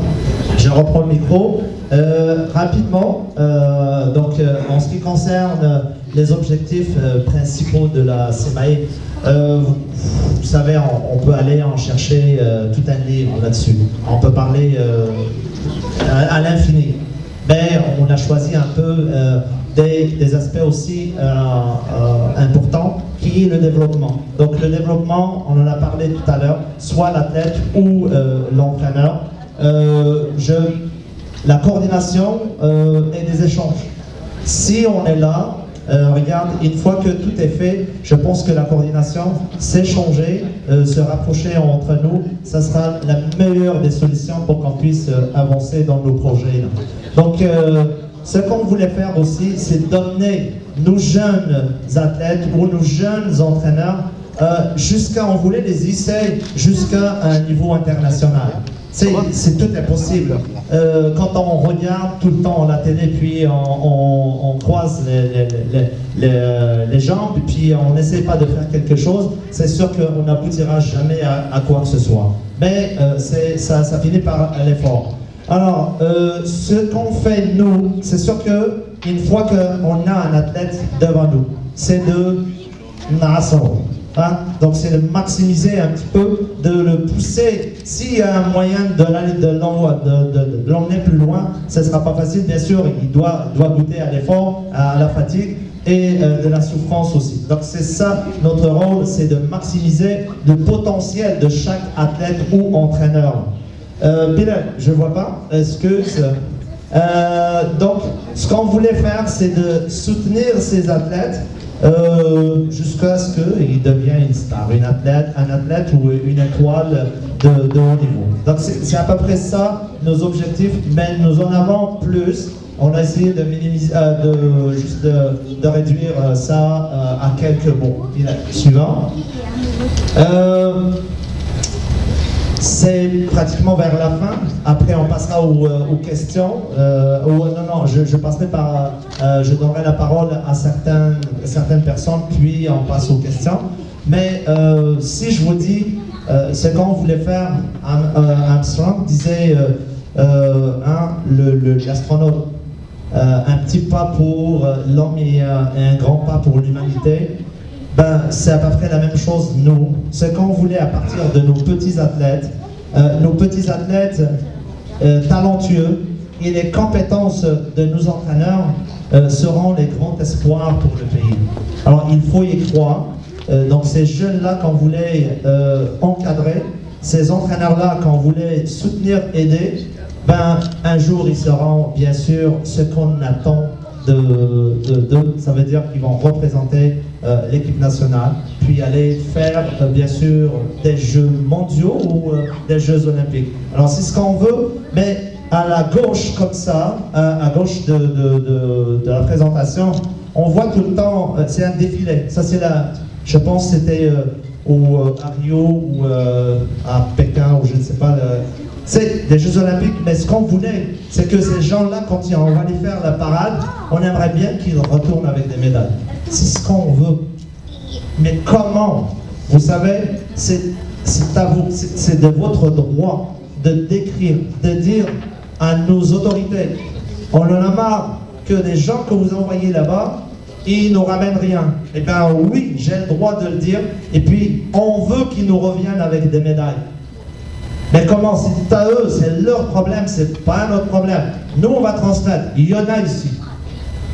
je reprends le micro. Rapidement, en ce qui concerne les objectifs principaux de la CMAE, vous savez, on peut aller en chercher tout un livre là-dessus. On peut parler à l'infini. Mais on a choisi un peu des aspects aussi importants, qui est le développement. Donc le développement, on en a parlé tout à l'heure, soit l'athlète ou l'entraîneur. La coordination et des échanges. Si on est là, regarde, une fois que tout est fait, je pense que la coordination, s'échanger, se rapprocher entre nous, ça sera la meilleure des solutions pour qu'on puisse avancer dans nos projets. Donc, ce qu'on voulait faire aussi, c'est d'emmener nos jeunes athlètes ou nos jeunes entraîneurs on voulait les hisser jusqu'à un niveau international. Tout est possible. Quand on regarde tout le temps la télé, puis on croise les jambes, puis on n'essaie pas de faire quelque chose, c'est sûr qu'on n'aboutira jamais à quoi que ce soit. Mais ça finit par l'effort. Alors, ce qu'on fait nous, c'est sûr qu'une fois qu'on a un athlète devant nous, c'est de donc c'est de maximiser un petit peu, de le pousser. S'il y a un moyen de l'emmener plus loin, ce ne sera pas facile, bien sûr, il doit goûter à l'effort, à la fatigue et de la souffrance aussi. Donc c'est ça notre rôle, c'est de maximiser le potentiel de chaque athlète ou entraîneur. Bilal, je ne vois pas, excuse. Donc ce qu'on voulait faire, c'est de soutenir ces athlètes jusqu'à ce qu'ils deviennent une star, un athlète ou une étoile de haut niveau. Donc c'est à peu près ça nos objectifs, mais nous en avons plus. On a essayé de minimiser, de réduire ça à quelques mots. Suivant. C'est pratiquement vers la fin. Après, on passera aux questions. Je passerai je donnerai la parole à certaines personnes, puis on passe aux questions. Mais si je vous dis ce qu'on voulait faire, Armstrong disait l'astronaute, un petit pas pour l'homme et un grand pas pour l'humanité. Ben, c'est à peu près la même chose nous. Ce qu'on voulait à partir de nos petits athlètes talentueux et les compétences de nos entraîneurs seront les grands espoirs pour le pays. Alors il faut y croire. Donc ces jeunes-là qu'on voulait encadrer, ces entraîneurs-là qu'on voulait soutenir, aider, ben, un jour ils seront bien sûr ce qu'on attend d'eux. Ça veut dire qu'ils vont représenter l'équipe nationale, puis aller faire bien sûr des Jeux mondiaux ou des Jeux olympiques. Alors c'est ce qu'on veut, mais à la gauche comme ça, à gauche de la présentation, on voit tout le temps, c'est un défilé. Ça c'est je pense que c'était à Rio ou à Pékin, ou je ne sais pas. C'est des Jeux olympiques, mais ce qu'on voulait, c'est que ces gens-là, quand on va aller faire la parade, on aimerait bien qu'ils retournent avec des médailles. C'est ce qu'on veut. Mais comment? Vous savez, c'est de votre droit de décrire, de dire à nos autorités, on en a marre que les gens que vous envoyez là-bas, ils nous ramènent rien. Eh bien oui, j'ai le droit de le dire, et puis on veut qu'ils nous reviennent avec des médailles. Mais comment? C'est à eux, c'est leur problème, c'est pas notre problème. Nous, on va transmettre. Il y en a ici.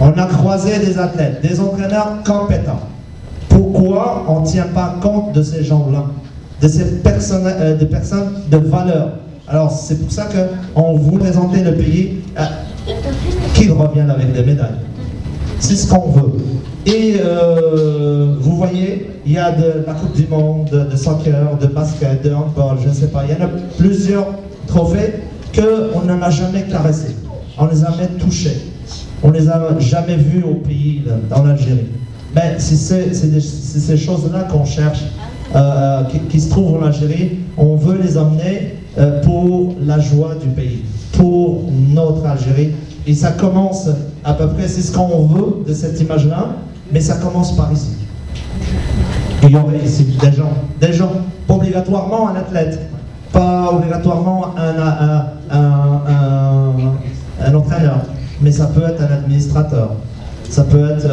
On a croisé des athlètes, des entraîneurs compétents. Pourquoi on ne tient pas compte de ces gens-là, de ces personnes de valeur? Alors, c'est pour ça qu'on vous présente le pays, qu'ils reviennent avec des médailles. C'est ce qu'on veut. Et vous voyez, il y a de la Coupe du Monde, de soccer, de basket, de handball, je ne sais pas. Il y en a plusieurs trophées qu'on n'en a jamais caressés. On ne les a jamais touchés. On ne les a jamais vus au pays, en Algérie. Mais c'est ces choses-là qu'on cherche, qui se trouvent en Algérie. On veut les emmener pour la joie du pays, pour notre Algérie. Et ça commence à peu près, c'est ce qu'on veut de cette image-là, mais ça commence par ici. Il y aurait ici des gens, pas obligatoirement un athlète, pas obligatoirement un entraîneur, mais ça peut être un administrateur, ça peut être,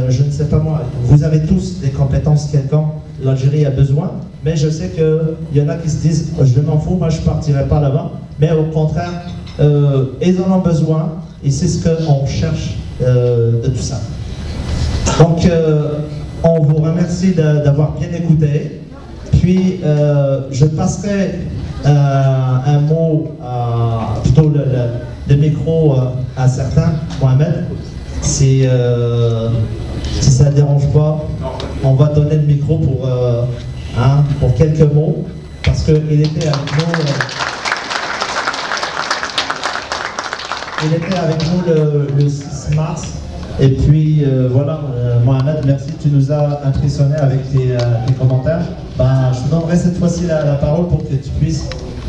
je ne sais pas moi, vous avez tous des compétences quelconques, l'Algérie a besoin, mais je sais qu'il y en a qui se disent, je m'en fous, moi je ne partirai pas là-bas, mais au contraire, ils en ont besoin, et c'est ce qu'on cherche de tout ça. Donc, on vous remercie d'avoir bien écouté. Puis, je passerai un mot, plutôt le micro à certains, Mohamed. Si ça ne dérange pas, on va donner le micro pour quelques mots, parce qu'il était avec nous. Il était avec nous le 6 mars. Et puis voilà, Mohamed, merci, tu nous as impressionnés avec tes commentaires. Ben, je te donnerai cette fois-ci la parole pour que tu puisses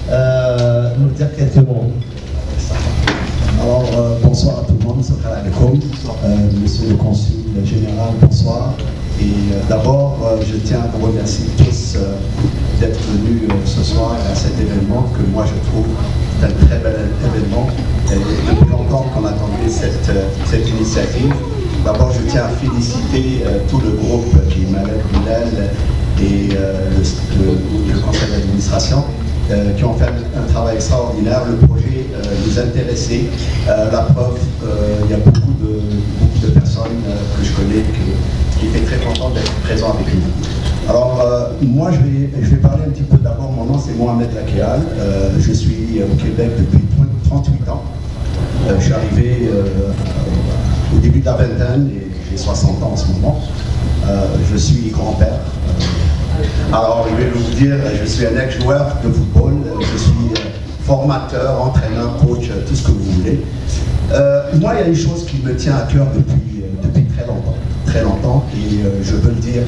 nous dire quelques mots. Alors, bonsoir à tout le monde, salam alaikum. Monsieur le consul général, bonsoir. Et d'abord, je tiens à vous remercier tous d'être venus ce soir à cet événement que moi je trouve un très bel événement. Et depuis longtemps qu'on attendait cette initiative. D'abord, je tiens à féliciter tout le groupe qui est Malek Bilal et le conseil d'administration qui ont fait un travail extraordinaire. Le projet nous intéressait. La preuve, il y a beaucoup de personnes que je connais qui étaient très contentes d'être présents avec nous. Alors, moi, je vais parler un petit peu d'abord. Mon nom, c'est Mohamed Lakéal. Je suis au Québec depuis 38 ans. Je suis arrivé au début de la vingtaine et j'ai 60 ans en ce moment. Je suis grand-père. Alors, je vais vous dire, je suis un ex-joueur de football. Je suis formateur, entraîneur, coach, tout ce que vous voulez. Moi, il y a une chose qui me tient à cœur depuis très longtemps. Très longtemps, et je veux le dire,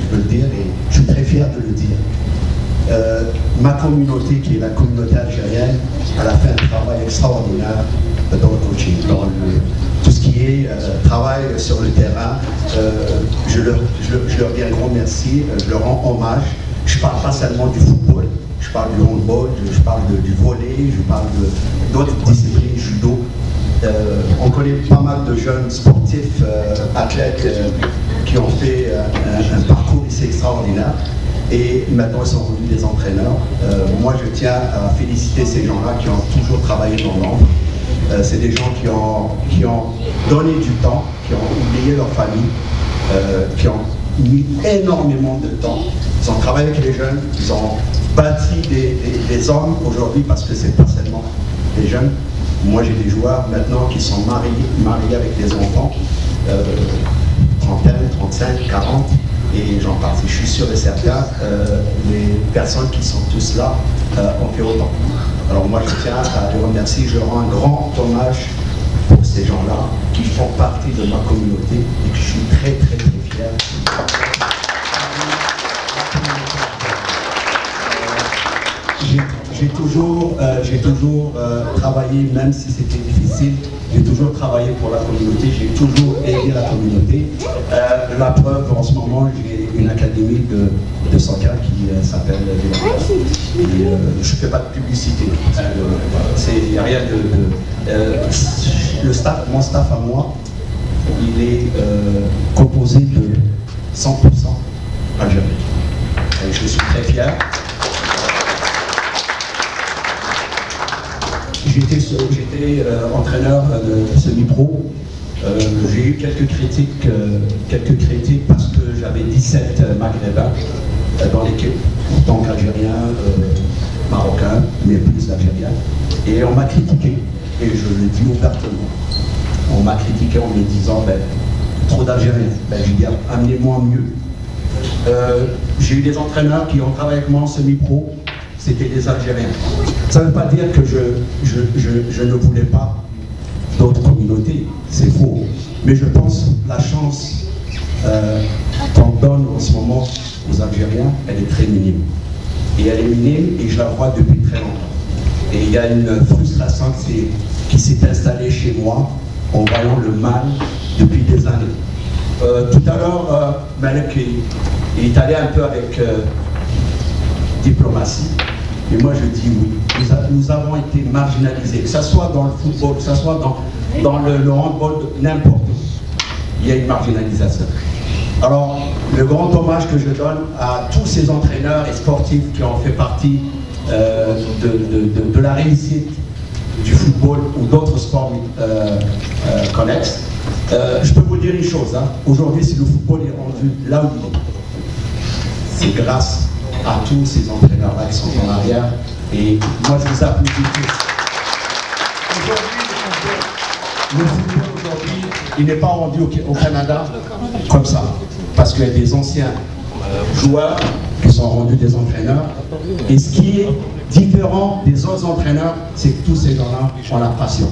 et je suis très fier de le dire. Ma communauté, qui est la communauté algérienne, elle a fait un travail extraordinaire dans le coaching, dans tout ce qui est travail sur le terrain. Je leur dis un grand merci, je leur rends hommage. Je ne parle pas seulement du football, je parle du handball, je parle du volley, je parle d'autres disciplines, judo. On connaît pas mal de jeunes sportifs, athlètes qui ont fait un parcours ici extraordinaire et maintenant ils sont devenus des entraîneurs. Moi je tiens à féliciter ces gens-là qui ont toujours travaillé dans l'ombre. C'est des gens qui ont donné du temps, qui ont oublié leur famille, qui ont mis énormément de temps. Ils ont travaillé avec les jeunes, ils ont bâti des hommes aujourd'hui parce que c'est pas seulement des jeunes. Moi j'ai des joueurs maintenant qui sont mariés avec des enfants, 30, 35, 40, et j'en parle, je suis sûr et certain, les personnes qui sont tous là ont fait autant. Alors moi je tiens à les remercier, je rends un grand hommage pour ces gens-là qui font partie de ma communauté et que je suis très très très fier. J'ai toujours travaillé, même si c'était difficile, j'ai toujours travaillé pour la communauté, j'ai toujours aidé la communauté. La preuve, en ce moment, une académie de soccer qui s'appelle je ne fais pas de publicité. Il n'y a rien le staff, mon staff à moi, il est composé de 100% algériens. Et je suis très fier. J'étais entraîneur de semi-pro. J'ai eu quelques critiques parce que j'avais 17 maghrébins dans l'équipe, en tant qu'Algérien, Marocain, mais plus d'Algériens. Et on m'a critiqué, et je le dis ouvertement. On m'a critiqué en me disant, trop d'Algériens. J'ai dit, amenez-moi mieux. J'ai eu des entraîneurs qui ont travaillé avec moi en semi-pro, c'était des Algériens. Ça ne veut pas dire que je ne voulais pas d'autres communautés, c'est faux. Mais je pense que la chance qu'on donne en ce moment aux Algériens, elle est très minime. Et elle est minime et je la vois depuis très longtemps. Et il y a une frustration qui s'est installée chez moi en voyant le mal depuis des années. Tout à l'heure, Malek il est allé un peu avec diplomatie. Et moi je dis oui, nous avons été marginalisés, que ce soit dans le football, que ce soit dans le handball, n'importe où. Il y a une marginalisation. Alors, le grand hommage que je donne à tous ces entraîneurs et sportifs qui ont fait partie de la réussite du football ou d'autres sports connexes. Je peux vous dire une chose, aujourd'hui si le football est rendu là où il est, c'est grâce à tous ces entraîneurs-là qui sont en arrière. Et moi, je vous applaudis tous. Le football, aujourd'hui, il n'est pas rendu au Canada comme ça. Parce qu'il y a des anciens joueurs qui sont rendus des entraîneurs. Et ce qui est différent des autres entraîneurs, c'est que tous ces gens-là ont la passion.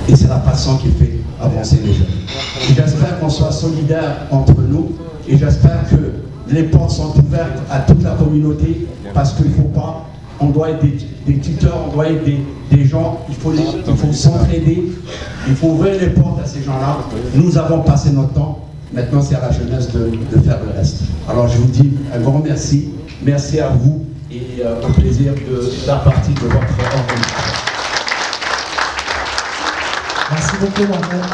Et c'est la passion qui fait avancer les jeunes. Et j'espère qu'on soit solidaires entre nous. Et j'espère que les portes sont ouvertes à toute la communauté, parce qu'il ne faut pas, on doit être des tuteurs, on doit être des gens, il faut s'entraider, il faut ouvrir les portes à ces gens-là. Nous avons passé notre temps, maintenant c'est à la jeunesse de faire le reste. Alors je vous dis un grand merci, merci à vous et au plaisir de faire partie de votre organisation. Merci beaucoup, Mohamed.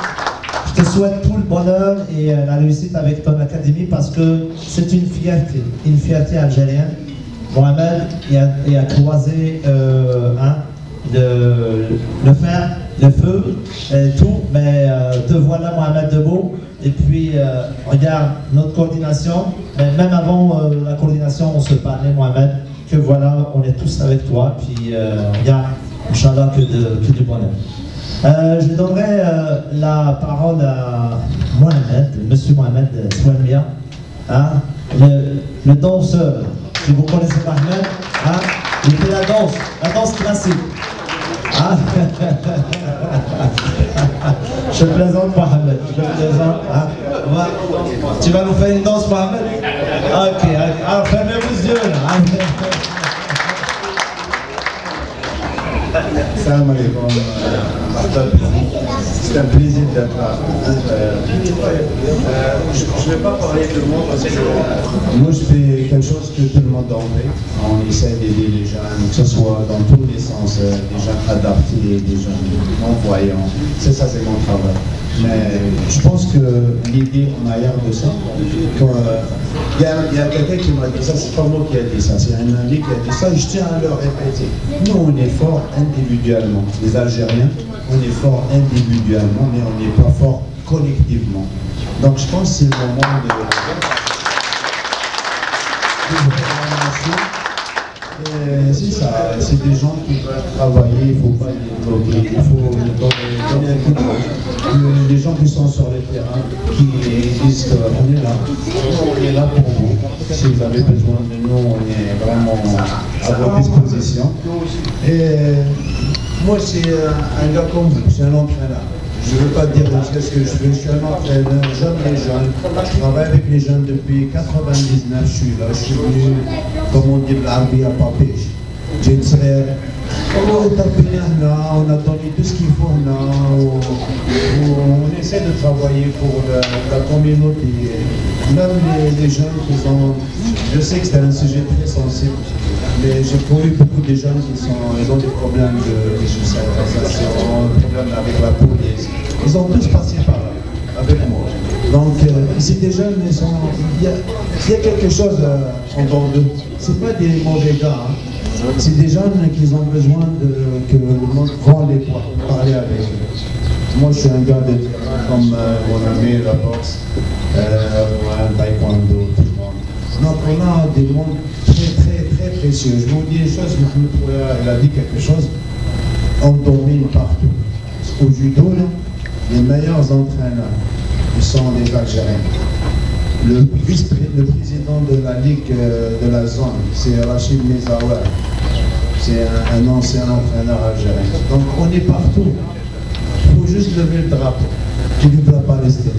Je te souhaite tout le bonheur et la réussite avec ton académie parce que c'est une fierté algérienne. Mohamed, il a croisé le fer, le feu, et tout, mais te voilà, Mohamed Debout. Et puis, regarde notre coordination, mais même avant la coordination, on se parlait, Mohamed, que voilà, on est tous avec toi. Puis, regarde, Inch'Allah, que du bonheur. Je donnerai la parole à Mohamed, monsieur Mohamed Souelmia, le danseur. Si vous connaissez Mohamed, il fait la danse classique. Je plaisante, Mohamed, je plaisante. Tu vas nous faire une danse, Mohamed? Ok, alors fermez-vous les yeux là. Salam alaikum. C'est un plaisir d'être là. Je ne vais pas parler de moi parce que moi je fais quelque chose que tout le monde en fait. On essaie d'aider les jeunes, que ce soit dans tous les sens, des jeunes adaptés, des jeunes non-voyants. C'est ça, c'est mon travail. Mais je pense que l'idée en arrière de ça, il y a quelqu'un qui m'a dit ça, c'est pas moi qui ai dit ça, c'est un ami qui a dit ça, je tiens à le répéter. Nous, on est forts individuellement. Les Algériens, on est forts individuellement, mais on n'est pas forts collectivement. Donc je pense que c'est le moment de c'est ça, c'est des gens qui veulent travailler, il ne faut pas les bloquer, il faut donner un coup de main. Les gens qui sont sur le terrain, qui disent qu'on est là pour vous. Si vous avez besoin de nous, on est vraiment à votre disposition. Et moi, c'est un gars comme vous, c'est un entraîneur. Je ne veux pas dire ce que je fais, je suis un entraîneur, j'aime les jeunes, je travaille avec les jeunes depuis 99, je suis là, je suis venu, comme on dit, l'arbi à papé. J'ai une frère, On est appelé là, on a donné tout ce qu'il faut là, on essaie de travailler pour la communauté. Même les jeunes qui sont, je sais que c'est un sujet très sensible, mais j'ai connu beaucoup de jeunes ils ont des problèmes de socialisation, des problèmes avec la police. Ils ont tous passé par là, avec moi. Donc, c'est des jeunes, il y a quelque chose entre eux. Ce pas des mauvais gars. Hein. C'est des jeunes qui ont besoin que le monde rende les poids, parler avec eux. Moi, je suis un gars de comme mon ami, la boxe, un taekwondo, tout le monde. Donc, on a des mondes très précieux. Je vous dis une chose, elle a dit quelque chose, on domine partout. Au judo, là, les meilleurs entraîneurs, ils sont des Algériens. Le président de la Ligue de la zone, c'est Rachid Mezaouer. C'est un ancien entraîneur algérien. Donc on est partout. Il faut juste lever le drapeau. Tu ne dois pas rester.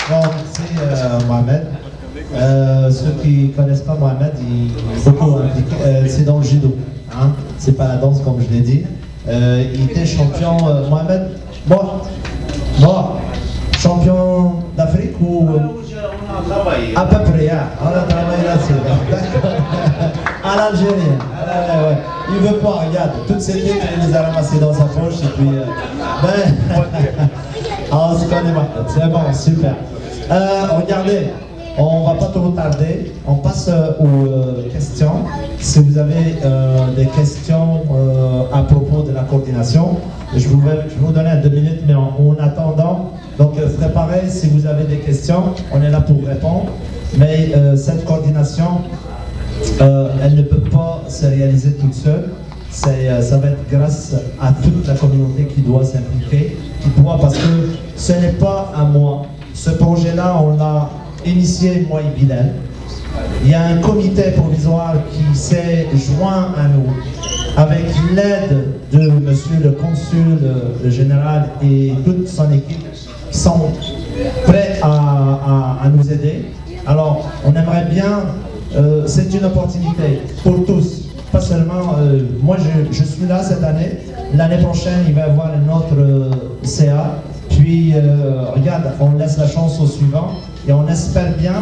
Bon, c'est Mohamed. Ceux qui ne connaissent pas Mohamed, c'est dans le judo. Hein? C'est pas la danse comme je l'ai dit. Il était champion, Mohamed. Bon, champion d'Afrique ou à peu près, hein? On a travaillé là-dessus. D'accord. À l'Algérien. Ouais. Il veut pas, regarde, toutes ces têtes, il les a ramassées dans sa poche et puis. On se connaît maintenant. C'est bon, super. Regardez, on va pas trop tarder. On passe aux questions. Si vous avez des questions à propos de la coordination, je vais vous donner 2 minutes, mais en attendant, donc préparez si vous avez des questions, on est là pour répondre. Mais cette coordination, elle ne peut pas se réaliser toute seule. Ça va être grâce à toute la communauté qui doit s'impliquer, parce que ce n'est pas à moi. Ce projet-là, on l'a initié, moi et Bilal. Il y a un comité provisoire qui s'est joint à nous avec l'aide de monsieur le consul général et toute son équipe sont prêts à nous aider. Alors, on aimerait bien, c'est une opportunité pour tous, pas seulement, moi je suis là cette année, l'année prochaine il va y avoir un autre CA, puis regarde, on laisse la chance au suivant. Et on espère bien,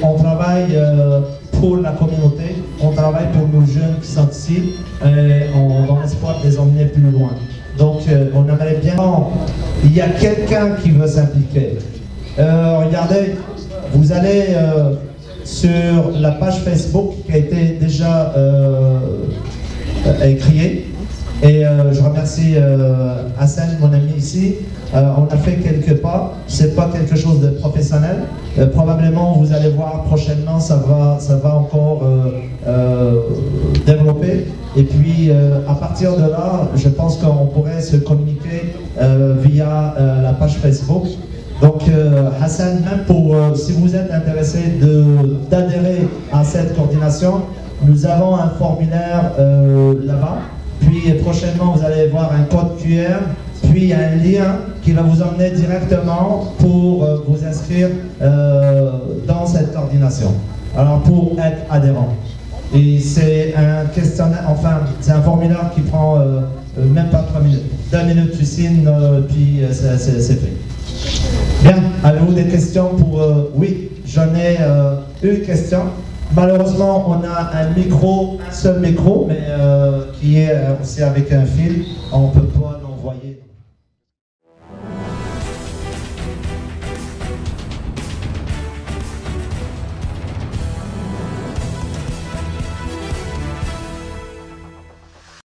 on travaille pour la communauté, on travaille pour nos jeunes qui sont ici, dans l'espoir de les emmener plus loin. Donc on aimerait bien, il y a quelqu'un qui veut s'impliquer. Regardez, vous allez sur la page Facebook qui a été déjà écriée. Et je remercie Hassan, mon ami ici. On a fait quelques pas, c'est pas quelque chose de professionnel. Probablement, vous allez voir prochainement, ça va encore développer. Et puis, à partir de là, je pense qu'on pourrait se communiquer via la page Facebook. Donc, Hassan, même pour, si vous êtes intéressé d'adhérer à cette coordination, nous avons un formulaire là-bas. Puis prochainement, vous allez voir un code QR, puis un lien qui va vous emmener directement pour vous inscrire dans cette coordination. Alors, pour être adhérent. Et c'est un questionnaire, enfin, c'est un formulaire qui prend même pas 3 minutes. 2 minutes, tu signes, puis c'est fait. Bien, avez-vous des questions pour... oui, j'en ai une question. Malheureusement, on a un seul micro, mais qui est aussi avec un fil. On ne peut pas l'envoyer.